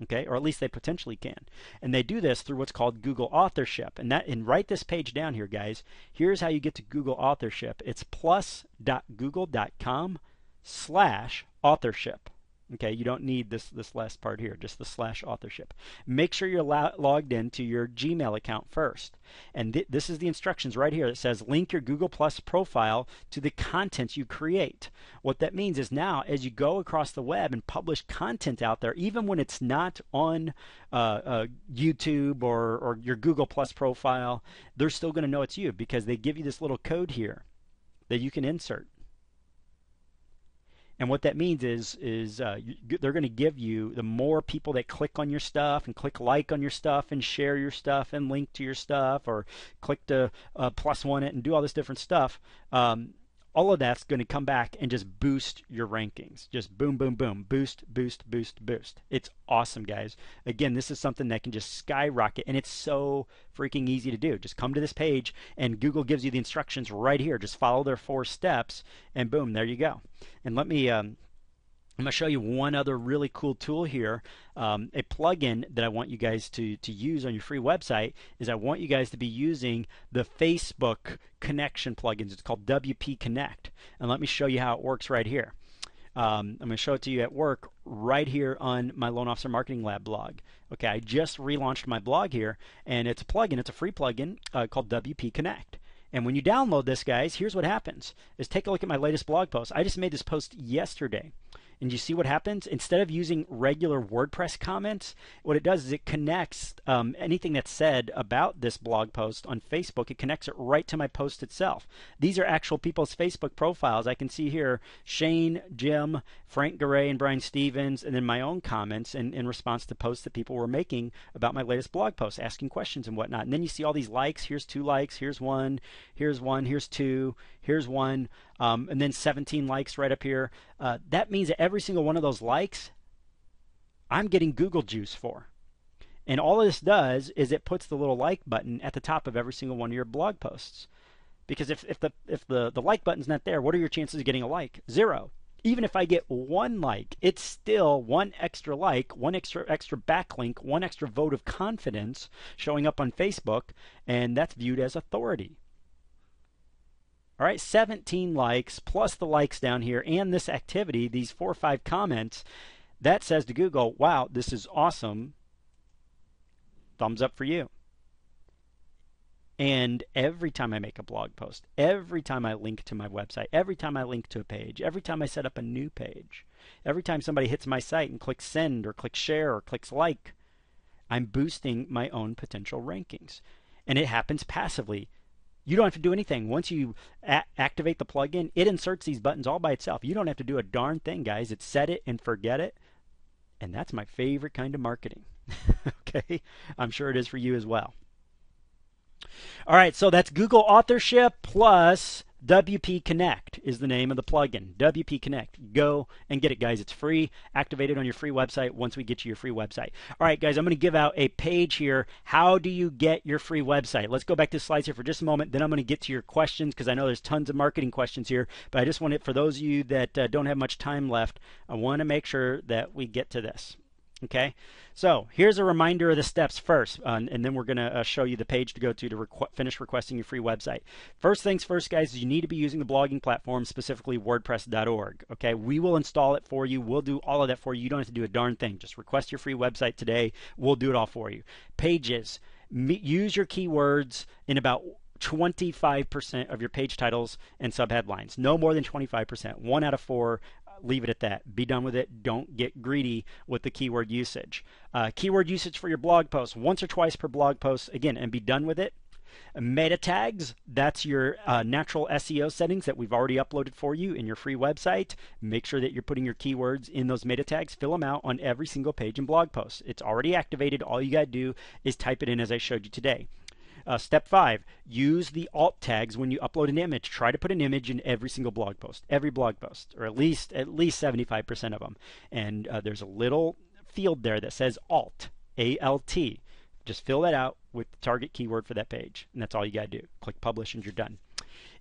okay, or at least they potentially can. And they do this through what's called Google Authorship. And write this page down here, guys. Here's how you get to Google Authorship. It's plus.google.com/authorship. Okay, you don't need this last part here, just the /authorship. Make sure you're logged into your Gmail account first. And this is the instructions right here that says link your Google Plus profile to the content you create. What that means is now as you go across the web and publish content out there, even when it's not on YouTube or your Google Plus profile, they're still going to know it's you because they give you this little code here that you can insert. And what that means is they're going to give you, the more people that click on your stuff and click like on your stuff and share your stuff and link to your stuff or click to +1 it and do all this different stuff, all of that's going to come back and just boost your rankings. Just boom, boom, boom. Boost, boost, boost, boost. It's awesome, guys. Again, this is something that can just skyrocket, and it's so freaking easy to do. Just come to this page, and Google gives you the instructions right here. Just follow their 4 steps, and boom, there you go. And let me... I'm going to show you one other really cool tool here. A plugin that I want you guys to use on your free website is I want you guys to be using the Facebook connection plugins. It's called WP Connect. And let me show you how it works right here. I'm going to show it to you at work right here on my Loan Officer Marketing Lab blog. Okay, I just relaunched my blog here, and it's a plugin. It's a free plugin called WP Connect. And when you download this, guys, here's what happens. Is take a look at my latest blog post. I just made this post yesterday. And you see what happens? Instead of using regular WordPress comments, what it does is it connects anything that's said about this blog post on Facebook. It connects it right to my post itself. These are actual people's Facebook profiles. I can see here Shane, Jim, Frank Garay, and Brian Stevens, and then my own comments in response to posts that people were making about my latest blog post, asking questions and whatnot. And then you see all these likes. Here's 2 likes. Here's 1. Here's 1. Here's 2. Here's 1. And then 17 likes right up here. That means that every single one of those likes, I'm getting Google juice for. And all this does is it puts the little like button at the top of every single one of your blog posts. Because if the like button's not there, what are your chances of getting a like? 0. Even if I get 1 like, it's still 1 extra like, 1 extra backlink, 1 extra vote of confidence showing up on Facebook, and that's viewed as authority. All right, 17 likes plus the likes down here and this activity, these 4 or 5 comments, that says to Google, wow, this is awesome. Thumbs up for you. And every time I make a blog post, every time I link to my website, every time I link to a page, every time I set up a new page, every time somebody hits my site and clicks send or clicks share or clicks like, I'm boosting my own potential rankings. And it happens passively. You don't have to do anything. Once you activate the plugin, it inserts these buttons all by itself. You don't have to do a darn thing, guys. It's set it and forget it. And that's my favorite kind of marketing. Okay? I'm sure it is for you as well. All right, so that's Google Authorship plus WP Connect is the name of the plugin. WP Connect. Go and get it, guys. It's free. Activate it on your free website once we get you your free website. All right, guys, I'm going to give out a page here. How do you get your free website? Let's go back to the slides here for just a moment. Then I'm going to get to your questions because I know there's tons of marketing questions here. But I just want it for those of you that don't have much time left, I want to make sure that we get to this. Okay, so here's a reminder of the steps first, and then we're going to show you the page to go to finish requesting your free website. First things first, guys, you need to be using the blogging platform, specifically WordPress.org. Okay, we will install it for you. We'll do all of that for you. You don't have to do a darn thing. Just request your free website today. We'll do it all for you. Pages, use your keywords in about 25% of your page titles and subheadlines. No more than 25%. 1 out of 4. Leave it at that. Be done with it. Don't get greedy with the keyword usage. Keyword usage for your blog posts, once or twice per blog post, again, and be done with it. Meta tags, that's your natural SEO settings that we've already uploaded for you in your free website. Make sure that you're putting your keywords in those meta tags. Fill them out on every single page and blog post. It's already activated. All you got to do is type it in as I showed you today. Step 5, use the alt tags when you upload an image. Try to put an image in every single blog post, or at least 75% of them. And there's a little field there that says alt, A-L-T. Just fill that out with the target keyword for that page, and that's all you got to do. Click publish and you're done.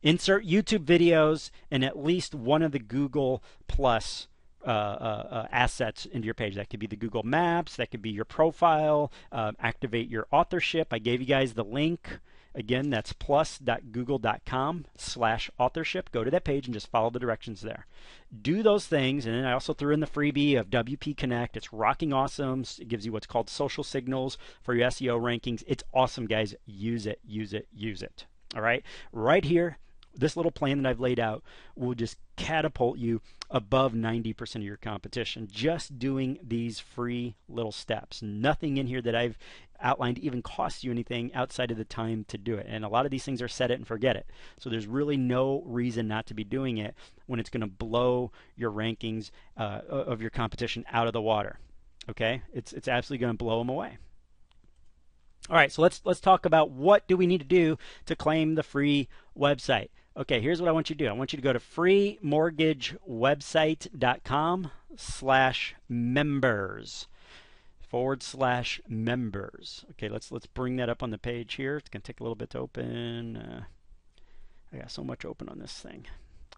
Insert YouTube videos and at least one of the Google Plus assets into your page. That could be the Google Maps, that could be your profile, activate your authorship. I gave you guys the link. Again, that's plus.google.com/authorship. Go to that page and just follow the directions there. Do those things, and then I also threw in the freebie of WP Connect. It's rocking awesome. It gives you what's called social signals for your SEO rankings. It's awesome, guys. Use it, use it, use it. All right, right here, this little plan that I've laid out will just catapult you above 90% of your competition just doing these free little steps. Nothing in here that I've outlined even costs you anything outside of the time to do it. And a lot of these things are set it and forget it. So there's really no reason not to be doing it when it's going to blow your rankings of your competition out of the water. Okay? It's absolutely going to blow them away. All right, so let's talk about what do we need to do to claim the free website. Okay, here's what I want you to do. I want you to go to freemortgagewebsite.com/members/members. Okay, let's bring that up on the page here. It's going to take a little bit to open. I got so much open on this thing.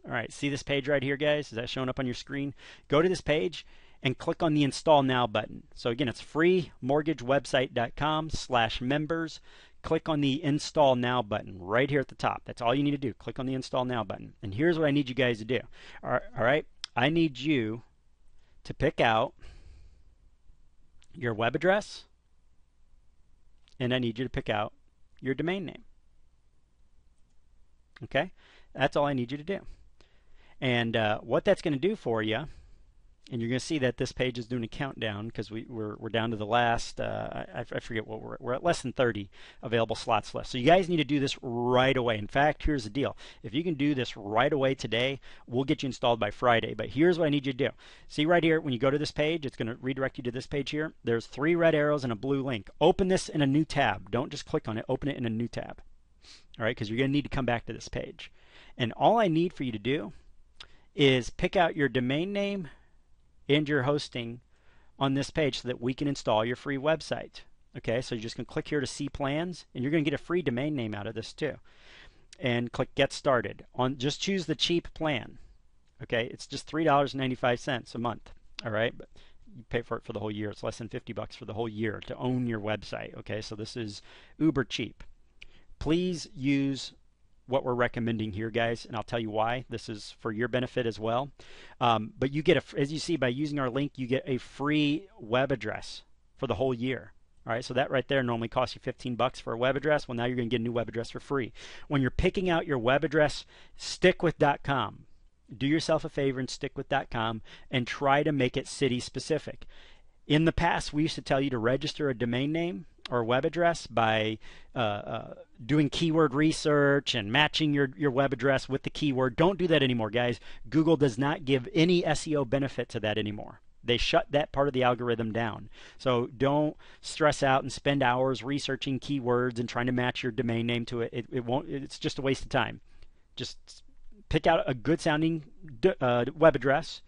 All right, see this page right here, guys? Is that showing up on your screen? Go to this page and click on the Install Now button. So again, it's freemortgagewebsite.com/members. Click on the Install Now button right here at the top. That's all you need to do. Click on the Install Now button. And here's what I need you guys to do. All right, I need you to pick out your web address, and I need you to pick out your domain name. Okay, that's all I need you to do. And what that's going to do for you, and you're going to see that this page is doing a countdown because we're down to the last, I forget what we're at, less than 30 available slots left. So you guys need to do this right away. In fact, here's the deal. If you can do this right away today, we'll get you installed by Friday. But here's what I need you to do. See right here, when you go to this page, it's going to redirect you to this page here. There's 3 red arrows and a blue link. Open this in a new tab. Don't just click on it. Open it in a new tab. All right, because you're going to need to come back to this page. And all I need for you to do is pick out your domain name and your hosting on this page so that we can install your free website. Okay, so you're just going to click here to see plans, and you're going to get a free domain name out of this too. And click Get Started. Just choose the cheap plan. Okay, it's just $3.95 a month. All right, but you pay for it for the whole year. It's less than $50 for the whole year to own your website. Okay, so this is uber cheap. Please use what we're recommending here, guys, and I'll tell you why. This is for your benefit as well. But you get, as you see, by using our link, you get a free web address for the whole year. All right, so that right there normally costs you $15 for a web address. Well, now you're going to get a new web address for free. When you're picking out your web address, stick with .com. Do yourself a favor and stick with .com and try to make it city specific. In the past, we used to tell you to register a domain name or web address by doing keyword research and matching your web address with the keyword. Don't do that anymore, guys. Google does not give any SEO benefit to that anymore. They shut that part of the algorithm down. So don't stress out and spend hours researching keywords and trying to match your domain name to it. It won't. It's just a waste of time. Just pick out a good sounding web address.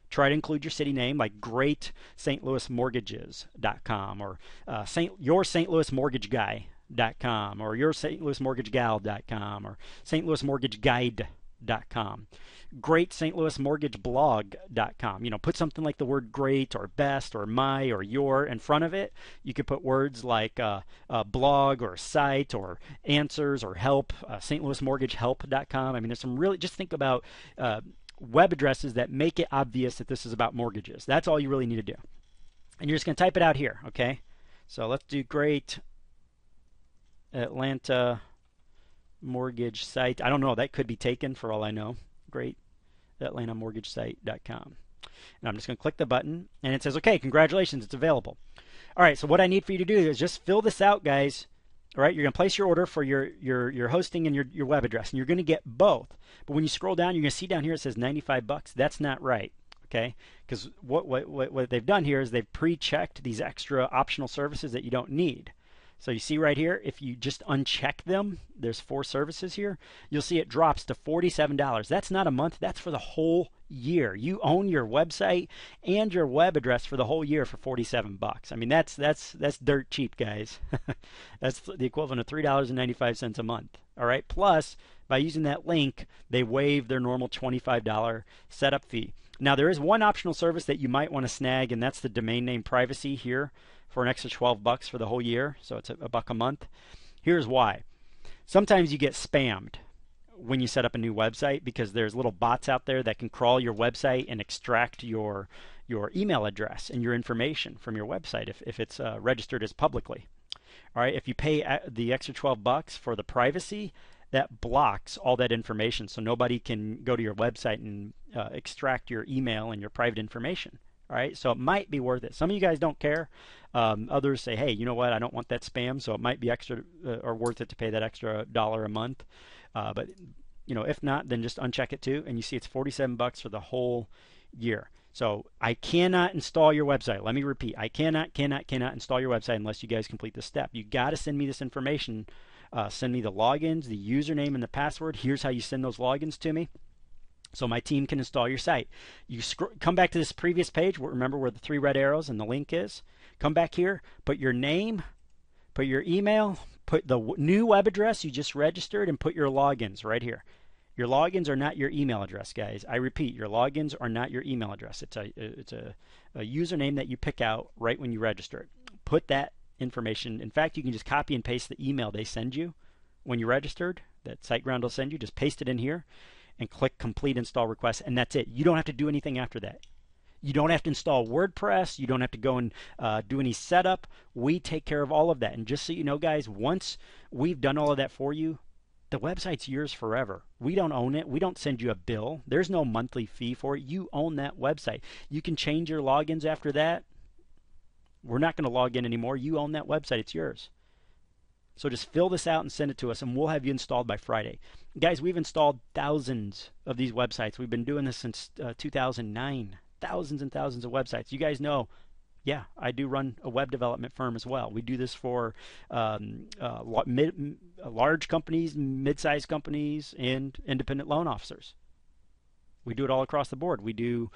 Try to include your city name, like greatstlouismortgages.com or your St. Louis Mortgage Guy.com or your St. Louis Mortgage Gal.com or St. Louis Mortgage Guide.com. great.com. Great St. Louis Mortgage Blog.com. You know, put something like the word great or best or my or your in front of it. You could put words like blog or site or answers or help. St. Louis Mortgage Help.com. I mean, there's some really, just think about web addresses that make it obvious that this is about mortgages. That's all you really need to do. And you're just going to type it out here, okay? So let's do Great Atlanta Mortgage Site. I don't know. That could be taken for all I know. Great AtlantaMortgageSite.com. And I'm just going to click the button, and it says, okay, congratulations, it's available. All right, so what I need for you to do is just fill this out, guys. All right, you're going to place your order for your hosting and your web address, and you're going to get both. But when you scroll down, you're going to see down here it says $95. That's not right, okay? Because what they've done here is they've pre-checked these extra optional services that you don't need. So you see right here, if you just uncheck them, there's 4 services here, you'll see it drops to $47. That's not a month, that's for the whole year. You own your website and your web address for the whole year for $47. I mean, that's dirt cheap, guys. That's the equivalent of $3.95 a month. All right, plus by using that link, they waive their normal $25 setup fee. Now, there is one optional service that you might want to snag, and that's the domain name privacy here for an extra $12 for the whole year, so it's $1 a month. Here's why. Sometimes you get spammed when you set up a new website because there's little bots out there that can crawl your website and extract your email address and your information from your website if it's registered as publicly. All right, if you pay the extra $12 for the privacy, that blocks all that information, so nobody can go to your website and extract your email and your private information. All right, so it might be worth it. Some of you guys don't care. Others say, hey, you know what? I don't want that spam, so it might be extra or worth it to pay that extra $1 a month. But you know, if not, then just uncheck it too, and you see it's $47 for the whole year. So I cannot install your website. Let me repeat: I cannot install your website unless you guys complete this step. You got to send me this information. Send me the logins, the username, and the password. Here's how you send those logins to me, so my team can install your site. You come back to this previous page. Remember where the 3 red arrows and the link is? Come back here, put your name, put your email, put the new web address you just registered, and put your logins right here. Your logins are not your email address, guys. I repeat, your logins are not your email address. It's a username that you pick out right when you register it. Put that information. In fact, you can just copy and paste the email they send you when you registered, that SiteGround will send you. Just paste it in here and click complete install request, and that's it. You don't have to do anything after that. You don't have to install WordPress. You don't have to go and do any setup. We take care of all of that. And just so you know, guys, once we've done all of that for you, the website's yours forever. We don't own it. We don't send you a bill. There's no monthly fee for it. You own that website. You can change your logins after that. We're not going to log in anymore. You own that website. It's yours. So just fill this out and send it to us, and we'll have you installed by Friday. Guys, we've installed thousands of these websites. We've been doing this since 2009. Thousands and thousands of websites. You guys know, yeah, I do run a web development firm as well. We do this for large companies, mid-sized companies, and independent loan officers. We do it all across the board. We do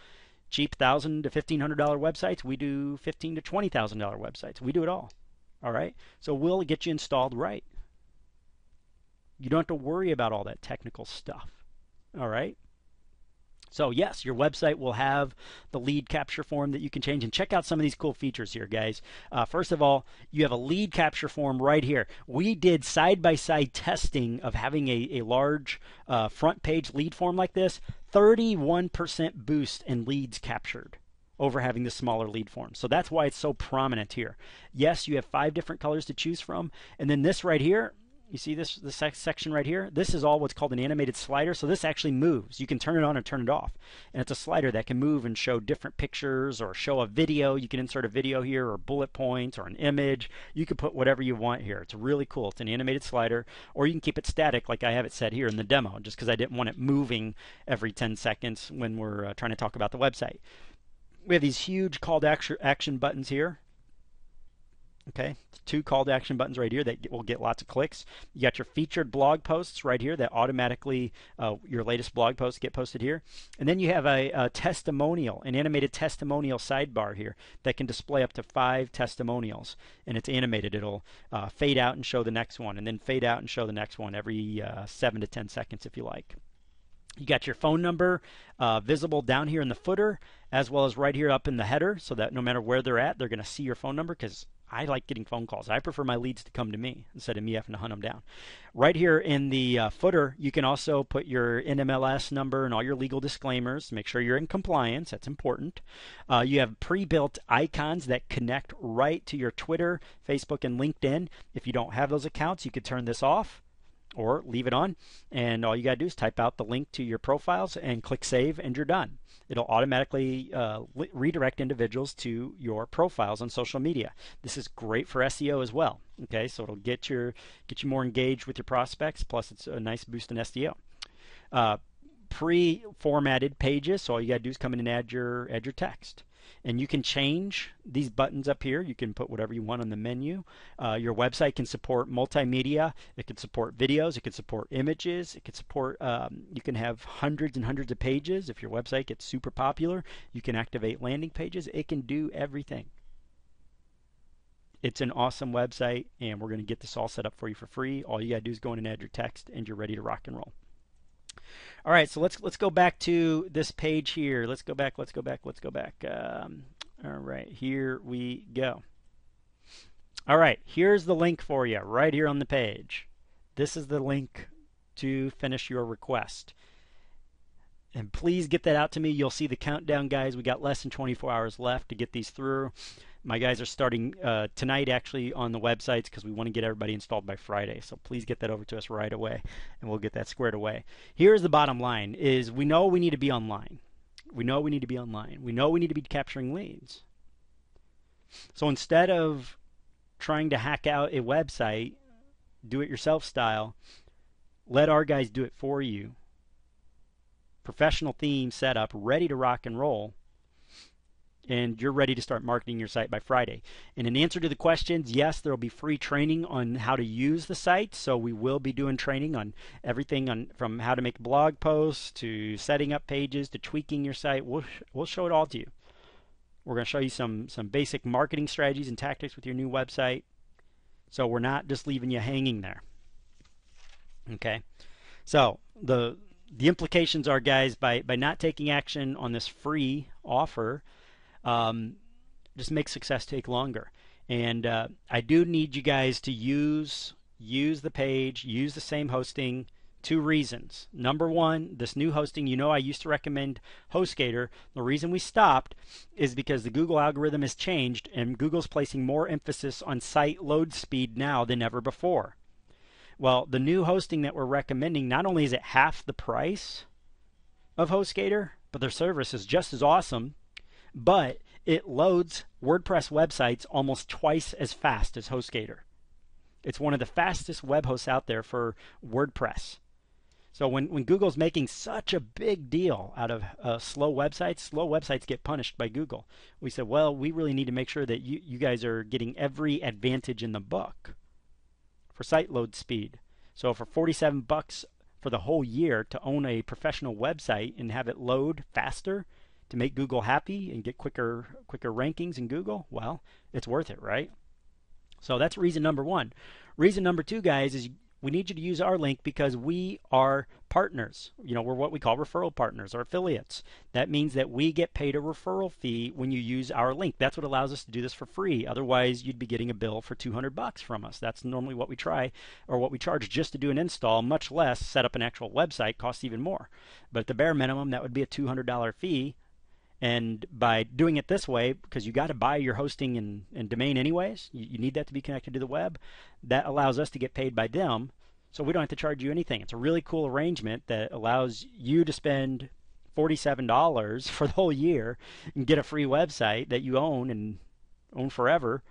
cheap $1,000 to $1,500 websites. We do $15,000 to $20,000 websites. We do it all. All right? So we'll get you installed right. You don't have to worry about all that technical stuff. All right? So yes, your website will have the lead capture form that you can change. And check out some of these cool features here, guys. First of all, you have a lead capture form right here. We did side-by-side testing of having a large front page lead form like this. 31% boost in leads captured over having the smaller lead form. So that's why it's so prominent here. Yes, you have 5 different colors to choose from. And then this right here, you see this section right here? This is all what's called an animated slider. So this actually moves. You can turn it on and turn it off. And it's a slider that can move and show different pictures or show a video. You can insert a video here or bullet points or an image. You can put whatever you want here. It's really cool. It's an animated slider. Or you can keep it static like I have it set here in the demo, just because I didn't want it moving every 10 seconds when we're trying to talk about the website. We have these huge call to action buttons here. Okay, 2 call to action buttons right here that will get lots of clicks. You got your featured blog posts right here that automatically, your latest blog posts get posted here. And then you have a testimonial, an animated testimonial sidebar here that can display up to 5 testimonials. And it's animated. It'll fade out and show the next one, and then fade out and show the next one every 7 to 10 seconds if you like. You got your phone number visible down here in the footer, as well as right here up in the header, so that no matter where they're at, they're going to see your phone number, because I like getting phone calls. I prefer my leads to come to me instead of me having to hunt them down. Right here in the footer, you can also put your NMLS number and all your legal disclaimers. Make sure you're in compliance. That's important. You have pre-built icons that connect right to your Twitter, Facebook, and LinkedIn. If you don't have those accounts, you could turn this off or leave it on, and all you got to do is type out the link to your profiles and click save, and you're done. It'll automatically redirect individuals to your profiles on social media. This is great for SEO as well. Okay, so it'll get you more engaged with your prospects. Plus, it's a nice boost in SEO. Pre-formatted pages. So all you got to do is come in and add your text. And you can change these buttons up here. You can put whatever you want on the menu. Your website can support multimedia. It can support videos. It can support images. It can support, you can have hundreds and hundreds of pages. If your website gets super popular, you can activate landing pages. It can do everything. It's an awesome website, and we're going to get this all set up for you for free. All you got to do is go in and add your text, and you're ready to rock and roll. All right, so let's go back to this page here. Let's go back. All right, here we go. All right, here's the link for you right here on the page. This is the link to finish your request. And please get that out to me. You'll see the countdown, guys. We got less than 24 hours left to get these through. My guys are starting tonight actually on the websites, because we want to get everybody installed by Friday. So please get that over to us right away, and we'll get that squared away. Here's the bottom line is we know we need to be online. We know we need to be online. We know we need to be capturing leads. So instead of trying to hack out a website, do it yourself style, let our guys do it for you. Professional theme set up, ready to rock and roll. And you're ready to start marketing your site by Friday. And in answer to the questions, yes, there will be free training on how to use the site. So we will be doing training on everything from how to make blog posts to setting up pages to tweaking your site. We'll show it all to you. We're going to show you some basic marketing strategies and tactics with your new website. So we're not just leaving you hanging there. Okay. So the implications are, guys, by not taking action on this free offer, just make success take longer. And I do need you guys to use the page, use the same hosting. 2 reasons. Number one, this new hosting, I used to recommend HostGator. The reason we stopped is because the Google algorithm has changed, and Google's placing more emphasis on site load speed now than ever before. Well, the new hosting that we're recommending, not only is it half the price of HostGator, but their service is just as awesome, but it loads WordPress websites almost twice as fast as HostGator. It's one of the fastest web hosts out there for WordPress. So when Google's making such a big deal out of slow websites get punished by Google. We said, well, we really need to make sure that you guys are getting every advantage in the book for site load speed. So for $47 for the whole year to own a professional website and have it load faster to make Google happy and get quicker rankings in Google, well, it's worth it, right? So that's reason number one. Reason number two, guys, is we need you to use our link because we are partners. We're what we call referral partners or affiliates. That means that we get paid a referral fee when you use our link. That's what allows us to do this for free. Otherwise, you'd be getting a bill for $200 from us. That's normally what we charge just to do an install, much less set up an actual website, costs even more. But at the bare minimum, that would be a $200 fee. And by doing it this way, because you got to buy your hosting and domain anyways, you need that to be connected to the web, that allows us to get paid by them, so we don't have to charge you anything. It's a really cool arrangement that allows you to spend $47 for the whole year and get a free website that you own and own forever,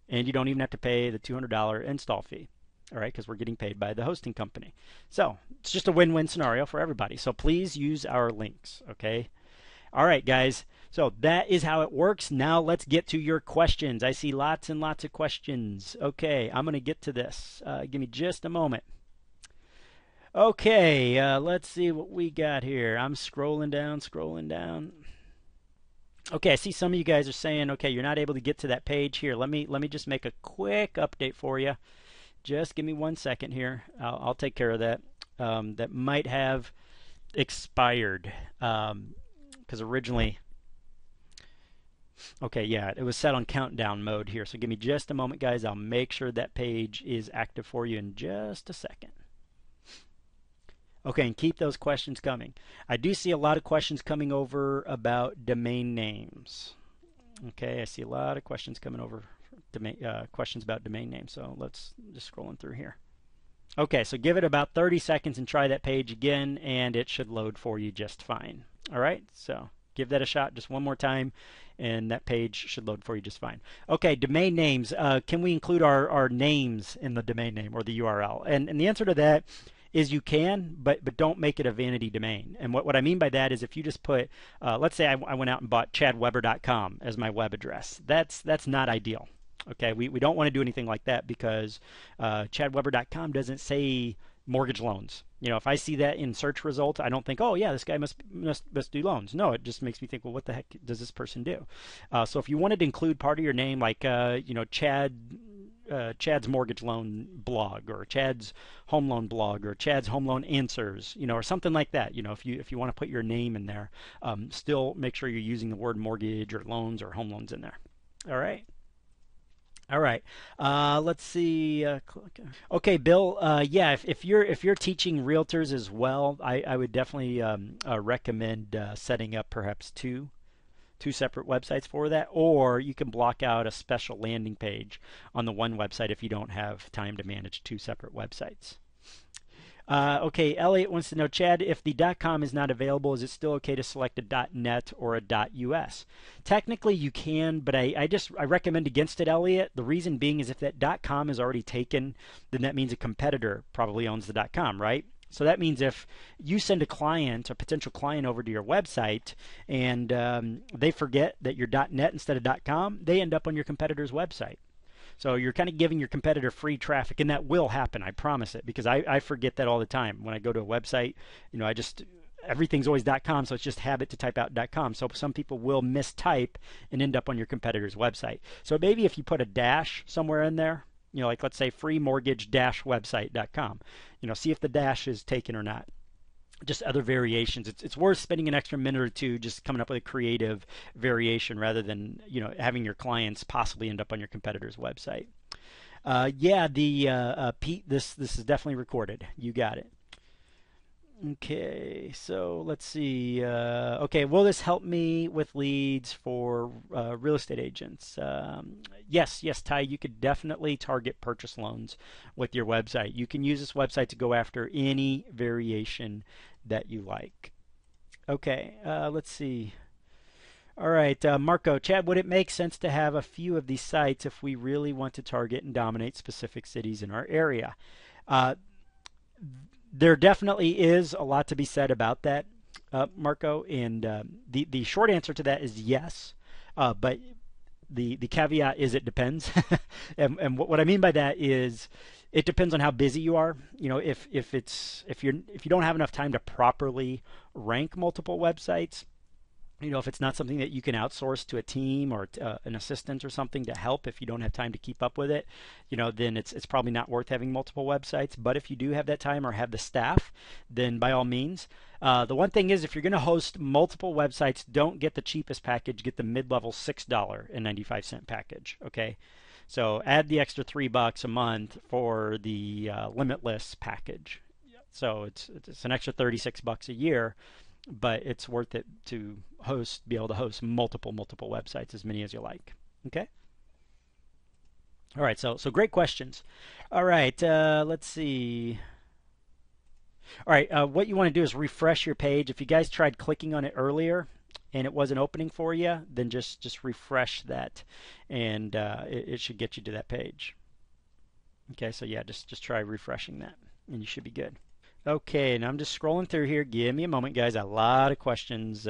and you don't even have to pay the $200 install fee. All right, because we're getting paid by the hosting company. So it's just a win-win scenario for everybody. So please use our links, okay? All right, guys, so that is how it works. Now let's get to your questions. I see lots and lots of questions. Okay, I'm going to get to this. Give me just a moment. Okay, let's see what we got here. I'm scrolling down. Okay, I see some of you guys are saying, okay, you're not able to get to that page here. Let me just make a quick update for you. Just give me 1 second here. I'll take care of that. That might have expired because originally. Okay, yeah, it was set on countdown mode here. So give me just a moment, guys. I'll make sure that page is active for you in just a second. Okay, and keep those questions coming. I do see a lot of questions coming over about domain names. Okay, I see a lot of questions coming over, questions about domain names. So let's just scrolling through here. Okay, so give it about 30 seconds and try that page again, and it should load for you just fine. All right, so give that a shot just one more time, and that page should load for you just fine. Okay, domain names. Can we include our names in the domain name or the URL? And the answer to that is you can, but don't make it a vanity domain. And what I mean by that is if you just put, let's say I went out and bought chadweber.com as my web address. That's not ideal. Okay, we don't want to do anything like that because chadweber.com doesn't say mortgage loans. You know, if I see that in search results, I don't think, oh yeah, this guy must do loans. No, it just makes me think, well, what the heck does this person do? So if you wanted to include part of your name, like you know, Chad's mortgage loan blog, or Chad's home loan blog, or Chad's home loan answers, you know, or something like that. You know, if you want to put your name in there, still make sure you're using the word mortgage or loans or home loans in there. All right. All right. Let's see. Okay, Bill. Yeah, if you're teaching realtors as well, I would definitely recommend setting up perhaps two separate websites for that, or you can block out a special landing page on the one website if you don't have time to manage two separate websites. Okay, Elliot wants to know, Chad, if the .com is not available, is it still okay to select a .net or a .us? Technically, you can, but I recommend against it, Elliot. The reason being is if that .com is already taken, then that means a competitor probably owns the .com, right? So that means if you send a potential client over to your website, and they forget that you're .net instead of .com, they end up on your competitor's website. So you're kind of giving your competitor free traffic, and that will happen. I promise it, because I forget that all the time when I go to a website. You know, everything's always .com, so it's just habit to type out .com. So some people will mistype and end up on your competitor's website. So maybe if you put a dash somewhere in there, you know, like let's say freemortgage-website.com. You know, see if the dash is taken or not. Just other variations. It's worth spending an extra minute or two just coming up with a creative variation rather than, you know, having your clients possibly end up on your competitor's website. Yeah, Pete, this is definitely recorded. You got it. Okay, so let's see. Okay, will this help me with leads for real estate agents? Yes, Ty, you could definitely target purchase loans with your website. You can use this website to go after any variation that you like. Okay, let's see. All right, Marco, Chad, would it make sense to have a few of these sites if we really want to target and dominate specific cities in our area? There definitely is a lot to be said about that, Marco, and the short answer to that is yes, but the caveat is it depends. and what I mean by that is it depends on how busy you are. You know, if you don't have enough time to properly rank multiple websites, you know, if it's not something that you can outsource to a team or an assistant or something to help, if you don't have time to keep up with it, you know, then it's probably not worth having multiple websites. But if you do have that time or have the staff, then by all means. The one thing is, if you're going to host multiple websites, don't get the cheapest package. Get the mid-level $6.95 package. Okay, so add the extra $3 a month for the limitless package. So it's an extra $36 a year. But it's worth it to be able to host multiple websites, as many as you like. Okay. All right. So great questions. All right. Let's see. All right. What you want to do is refresh your page. If you guys tried clicking on it earlier and it wasn't opening for you, then just refresh that, and it should get you to that page. Okay. So yeah, just try refreshing that, and you should be good. Okay, and I'm just scrolling through here. Give me a moment, guys. A lot of questions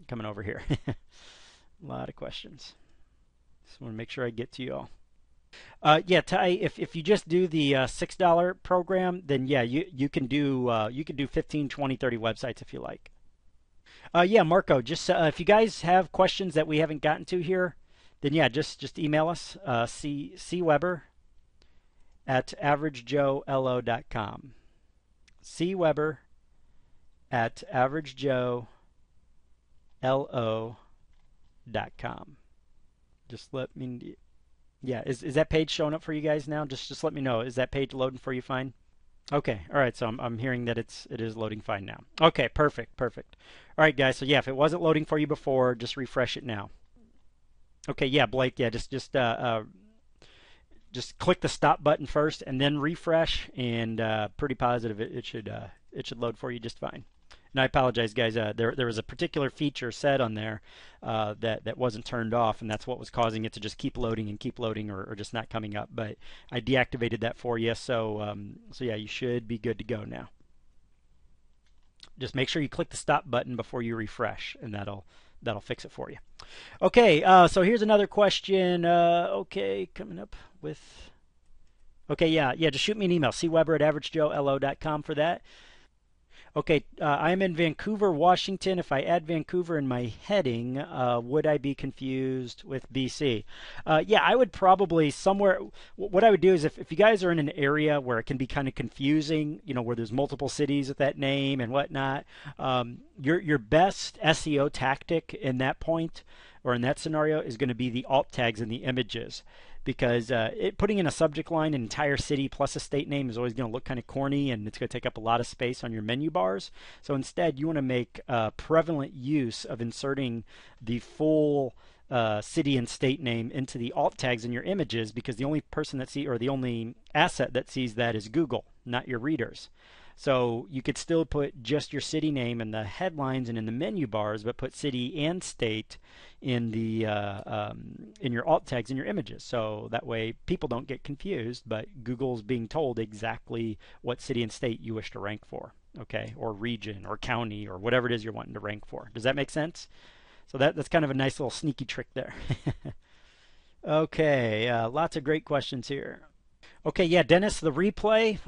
coming over here. A lot of questions. Just want to make sure I get to you all. Yeah, Ty, if you just do the $6 program, then yeah, you can do 15, 20, 30 websites if you like. Yeah, Marco, just if you guys have questions that we haven't gotten to here, then yeah, just email us, cweber@averagejoelo.com. cweber at averagejoelo.com. Just let me, yeah, is that page showing up for you guys now? Just let me know. Is that page loading for you fine? Okay, all right. So I'm hearing that it is loading fine now. Okay, perfect, perfect. All right, guys. So yeah, if it wasn't loading for you before, just refresh it now. Okay, yeah, Blake. Yeah, just click the stop button first and then refresh, and pretty positive it should load for you just fine. And I apologize, guys. There was a particular feature set on there that wasn't turned off, and that's what was causing it to just keep loading and keep loading, or just not coming up. But I deactivated that for you, so yeah, you should be good to go now. Just make sure you click the stop button before you refresh, and that'll fix it for you. Okay, so here's another question. Okay, coming up with. Okay, yeah, just shoot me an email, cweber@averagejoelo.com for that. Okay, I'm in Vancouver, Washington. If I add Vancouver in my heading, would I be confused with BC? Yeah, I would probably somewhere. What I would do is if you guys are in an area where it can be kind of confusing, where there's multiple cities with that name and whatnot, your best SEO tactic in that point or in that scenario is going to be the alt tags and the images, because putting in a subject line, an entire city plus a state name, is always going to look kind of corny, and it's going to take up a lot of space on your menu bars. So instead, you want to make prevalent use of inserting the full city and state name into the alt tags in your images, because the only person that or the only asset that sees that is Google, not your readers. So you could still put just your city name in the headlines and in the menu bars, but put city and state in the in your alt tags in your images. So that way people don't get confused, but Google's being told exactly what city and state you wish to rank for, okay, or region or county or whatever it is you're wanting to rank for. Does that make sense? So that's kind of a nice little sneaky trick there. Okay, lots of great questions here. Okay, yeah, Dennis, the replay,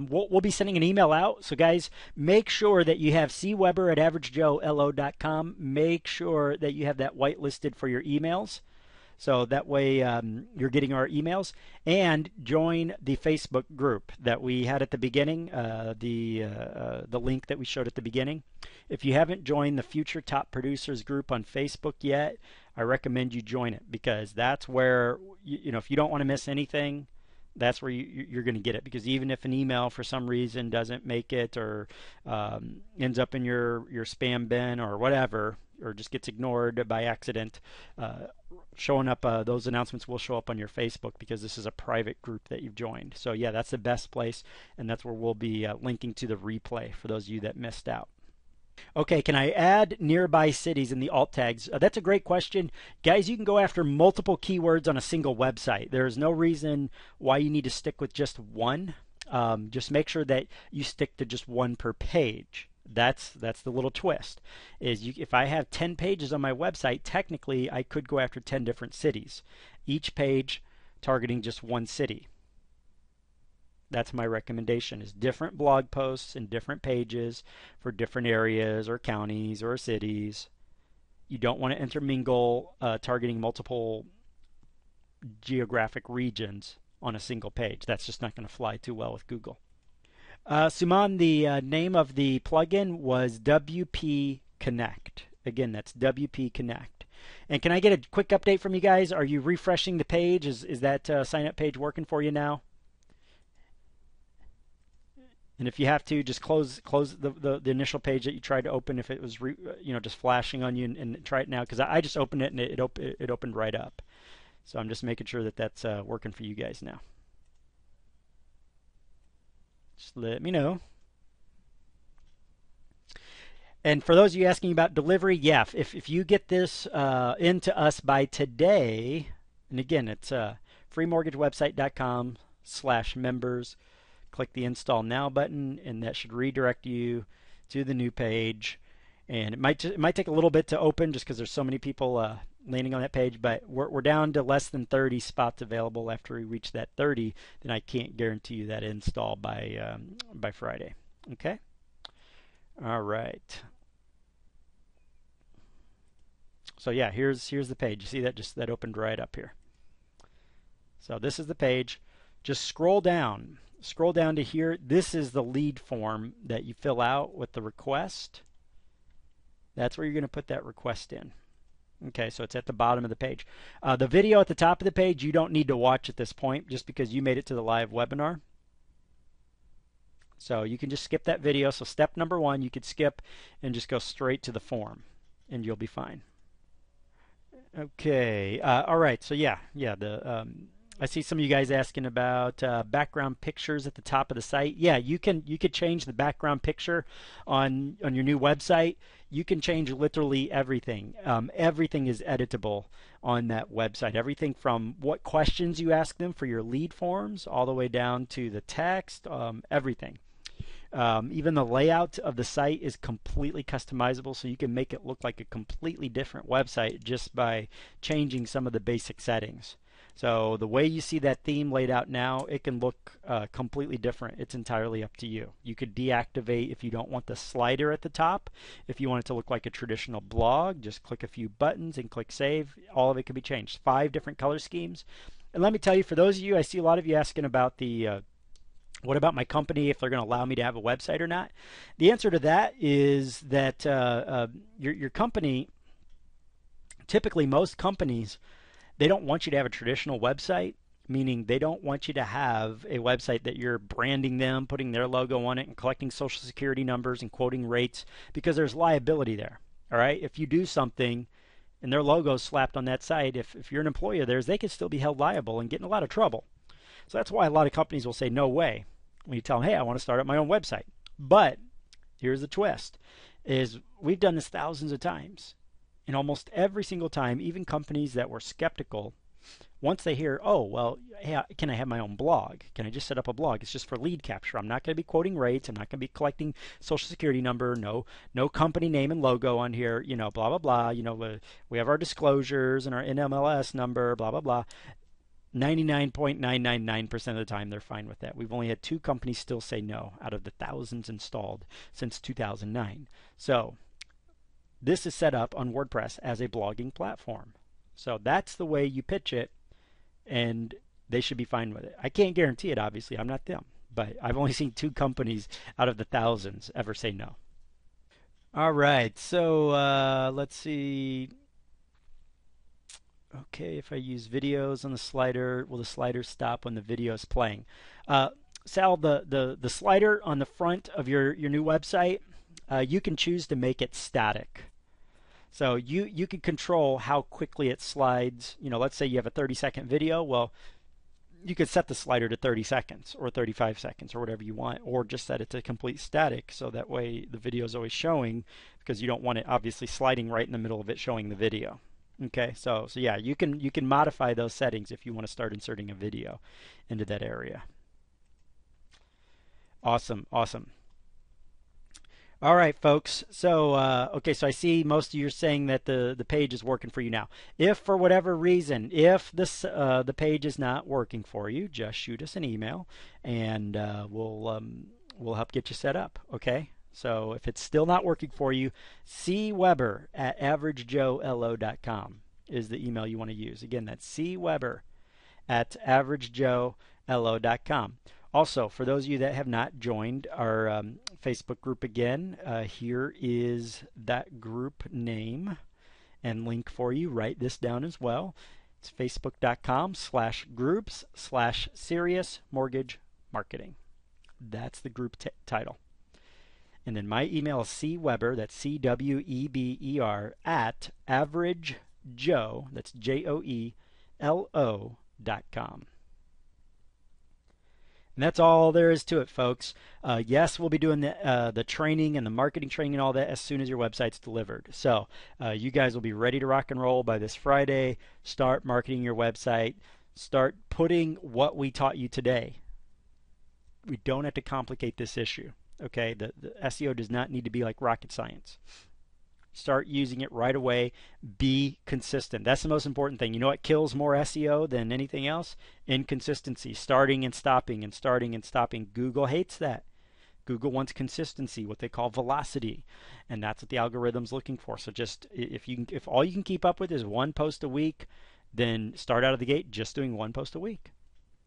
we'll be sending an email out. So, guys, make sure that you have cweber@averagejoelo.com. Make sure that you have that whitelisted for your emails. So that way you're getting our emails. And join the Facebook group that we had at the beginning, the link that we showed at the beginning. If you haven't joined the Future Top Producers group on Facebook yet, I recommend you join it, because that's where, if you don't want to miss anything, that's where you're going to get it. Because even if an email for some reason doesn't make it, or ends up in your spam bin or whatever, or just gets ignored by accident, showing up, those announcements will show up on your Facebook, because this is a private group that you've joined. So yeah, that's the best place, and that's where we'll be linking to the replay for those of you that missed out. Okay, can I add nearby cities in the alt tags? That's a great question. Guys, you can go after multiple keywords on a single website. There's no reason why you need to stick with just one. Just make sure that you stick to just one per page. That's the little twist. If I have 10 pages on my website, technically I could go after 10 different cities, each page targeting just one city. That's my recommendation, is different blog posts and different pages for different areas or counties or cities. You don't want to intermingle targeting multiple geographic regions on a single page. That's just not going to fly too well with Google. Suman, the name of the plugin was WP Connect. Again, that's WP Connect. And can I get a quick update from you guys? Are you refreshing the page? Is that sign up page working for you now? And if you have to, just close the initial page that you tried to open if it was just flashing on you, and try it now, because I just opened it and it opened right up. So I'm just making sure that that's working for you guys now. Just let me know. And for those of you asking about delivery, yeah, if you get this into us by today, and again, it's freemortgagewebsite.com/members. Click the Install Now button, and that should redirect you to the new page. And it might take a little bit to open, just because there's so many people landing on that page. But we're down to less than 30 spots available. After we reach that 30, then I can't guarantee you that install by Friday. Okay. All right. So yeah, here's the page. You see that that opened right up here. So this is the page. Just scroll down, scroll down to here. This is the lead form that you fill out with the request. That's where you're going to put that request in. Okay, so it's at the bottom of the page. The video at the top of the page, you don't need to watch at this point just because you made it to the live webinar. So you can just skip that video. So step number 1, you could skip and just go straight to the form, and you'll be fine. Okay, all right, so I see some of you guys asking about background pictures at the top of the site. Yeah, you could change the background picture on your new website. You can change literally everything. Everything is editable on that website. Everything from what questions you ask them for your lead forms all the way down to the text, everything. Even the layout of the site is completely customizable, so you can make it look like a completely different website just by changing some of the basic settings. So the way you see that theme laid out now, it can look completely different. It's entirely up to you. You could deactivate if you don't want the slider at the top. If you want it to look like a traditional blog, just click a few buttons and click save. All of it can be changed. 5 different color schemes. And let me tell you, for those of you, I see a lot of you asking about the what about my company, if they're going to allow me to have a website or not? The answer to that is that your company, typically most companies, they don't want you to have a traditional website, meaning they don't want you to have a website that you're branding them, putting their logo on it, and collecting social security numbers and quoting rates, because there's liability there. All right, if you do something and their logo is slapped on that site, if you're an employee of theirs, they could still be held liable and get in a lot of trouble. So that's why a lot of companies will say no way when you tell them, hey, I want to start up my own website. But here's the twist, is we've done this thousands of times. And almost every single time, even companies that were skeptical, once they hear, oh, well, hey, can I have my own blog? Can I just set up a blog? It's just for lead capture. I'm not going to be quoting rates. I'm not going to be collecting social security number. No company name and logo on here. Blah, blah, blah. We have our disclosures and our NMLS number, blah, blah, blah. 99.999% of the time, they're fine with that. We've only had 2 companies still say no out of the thousands installed since 2009. So this is set up on WordPress as a blogging platform. So that's the way you pitch it, and they should be fine with it. I can't guarantee it, obviously. I'm not them. But I've only seen 2 companies out of the thousands ever say no. All right, so let's see. Okay, if I use videos on the slider, will the slider stop when the video is playing? Sal, the slider on the front of your new website, you can choose to make it static. So you can control how quickly it slides. Let's say you have a 30-second video. Well, you could set the slider to 30 seconds or 35 seconds or whatever you want, or just set it to complete static, so that way the video is always showing, because you don't want it obviously sliding right in the middle of it showing the video. Okay, so yeah, you can modify those settings if you want to start inserting a video into that area. Awesome. All right, folks. So okay, so I see most of you are saying that the page is working for you now. If for whatever reason, if the page is not working for you, just shoot us an email, and we'll help get you set up. Okay. So if it's still not working for you, cweber@averagejoelo.com is the email you want to use. Again, that's cweber@averagejoelo.com. Also, for those of you that have not joined our Facebook group again, here is that group name and link for you. Write this down as well. It's facebook.com/groups/serious mortgage marketing. That's the group title. And then my email is cweber, that's CWEBER, @averagejoe, that's JOELO.com. And that's all there is to it, folks. Yes, we'll be doing the training and the marketing training and all that as soon as your website's delivered. So you guys will be ready to rock and roll by this Friday. Start marketing your website. Start putting what we taught you today. We don't have to complicate this issue. Okay, the SEO does not need to be like rocket science. Start using it right away. Be consistent. That's the most important thing. You know what kills more SEO than anything else? Inconsistency. Starting and stopping and starting and stopping. Google hates that. Google wants consistency, what they call velocity, and that's what the algorithm's looking for. So just if all you can keep up with is 1 post a week, then start out of the gate just doing 1 post a week.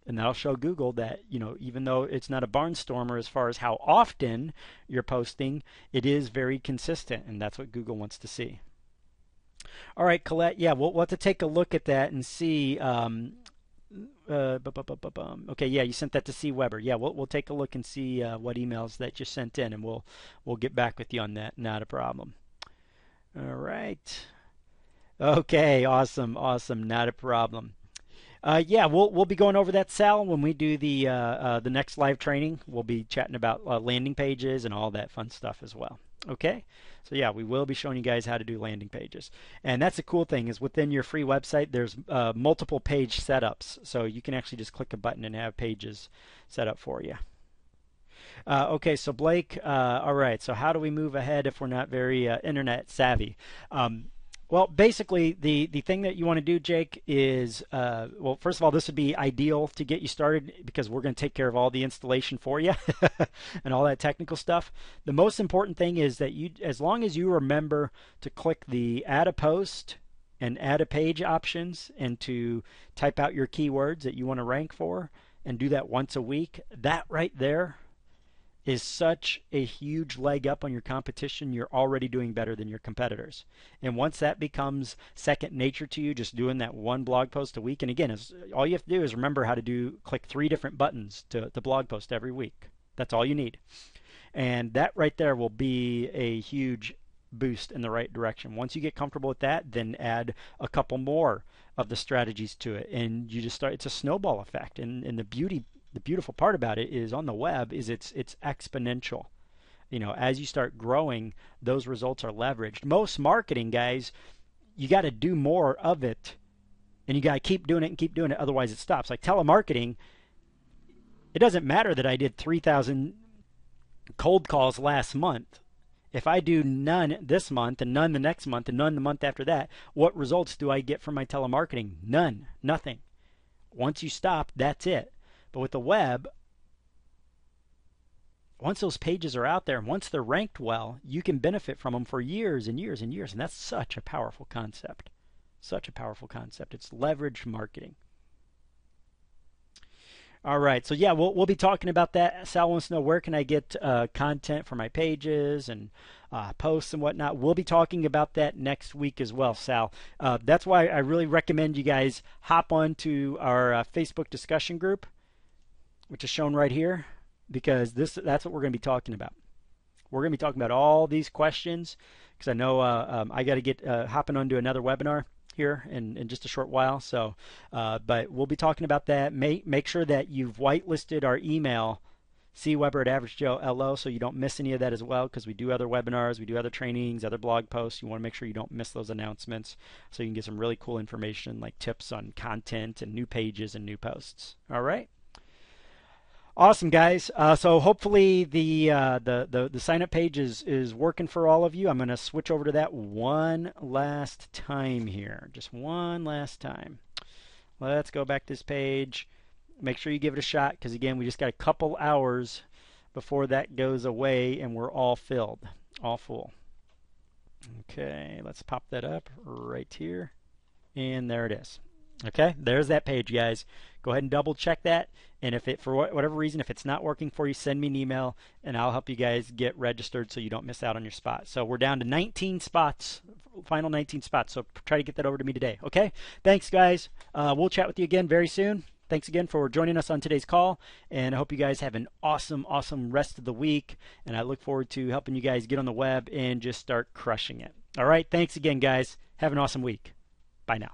and that'll show Google that, even though it's not a barnstormer as far as how often you're posting, it is very consistent, and that's what Google wants to see. All right, Colette, yeah, we'll have to take a look at that and see. Okay, yeah, you sent that to C. Weber. Yeah, we'll take a look and see what emails that you sent in, and we'll get back with you on that. Not a problem. All right. Okay, awesome, awesome. Not a problem. Yeah, we'll be going over that, Sal, when we do the next live training. We'll be chatting about landing pages and all that fun stuff as well. Okay, so yeah, we will be showing you guys how to do landing pages, and that's a cool thing is within your free website there's multiple page setups, so you can actually just click a button and have pages set up for you. Okay, so Blake, all right, so how do we move ahead if we're not very internet savvy? Well, basically, the thing that you want to do, Jake, is, well, first of all, this would be ideal to get you started because we're going to take care of all the installation for you and all that technical stuff. The most important thing is that as long as you remember to click the add a post and add a page options and to type out your keywords that you want to rank for and do that once a week, that right there is such a huge leg up on your competition. You're already doing better than your competitors. And once that becomes second nature to you, just doing that one blog post a week, and again, all you have to do is remember how to click 3 different buttons to blog post every week. That's all you need. And that right there will be a huge boost in the right direction. Once you get comfortable with that, then add a couple more of the strategies to it, and you just start. It's a snowball effect, and the beautiful part about it is on the web is it's exponential. As you start growing, those results are leveraged. Most marketing guys, you got to do more of it, and you got to keep doing it and keep doing it, otherwise it stops. Like telemarketing, it doesn't matter that I did 3,000 cold calls last month. If I do none this month and none the next month and none the month after that, what results do I get from my telemarketing? None. Nothing. Once you stop, that's it. But with the web, once those pages are out there and once they're ranked well, you can benefit from them for years and years and years. And that's such a powerful concept. Such a powerful concept. It's leverage marketing. All right. So yeah, we'll be talking about that. Sal wants to know, where can I get content for my pages and posts and whatnot. We'll be talking about that next week as well, Sal. That's why I really recommend you guys hop onto our Facebook discussion group, which is shown right here, because that's what we're going to be talking about. We're going to be talking about all these questions because I know I got to get hopping onto another webinar here in just a short while. So, but we'll be talking about that. Make sure that you've whitelisted our email, cweber@averagejoelo, so you don't miss any of that as well, because we do other webinars, we do other trainings, other blog posts. You want to make sure you don't miss those announcements so you can get some really cool information like tips on content and new pages and new posts. All right. Awesome, guys. So hopefully the sign up page is working for all of you. I'm going to switch over to that one last time here. Just one last time. Let's go back to this page. Make sure you give it a shot because, again, we just got a couple hours before that goes away and we're all filled, all full. Okay, let's pop that up right here. And there it is. Okay, there's that page, guys. Go ahead and double check that. And if it, for whatever reason, if it's not working for you, send me an email and I'll help you guys get registered so you don't miss out on your spot. So we're down to 19 spots, final 19 spots. So try to get that over to me today. Okay, thanks, guys. We'll chat with you again very soon. Thanks again for joining us on today's call. And I hope you guys have an awesome, awesome rest of the week. And I look forward to helping you guys get on the web and just start crushing it. All right, thanks again, guys. Have an awesome week. Bye now.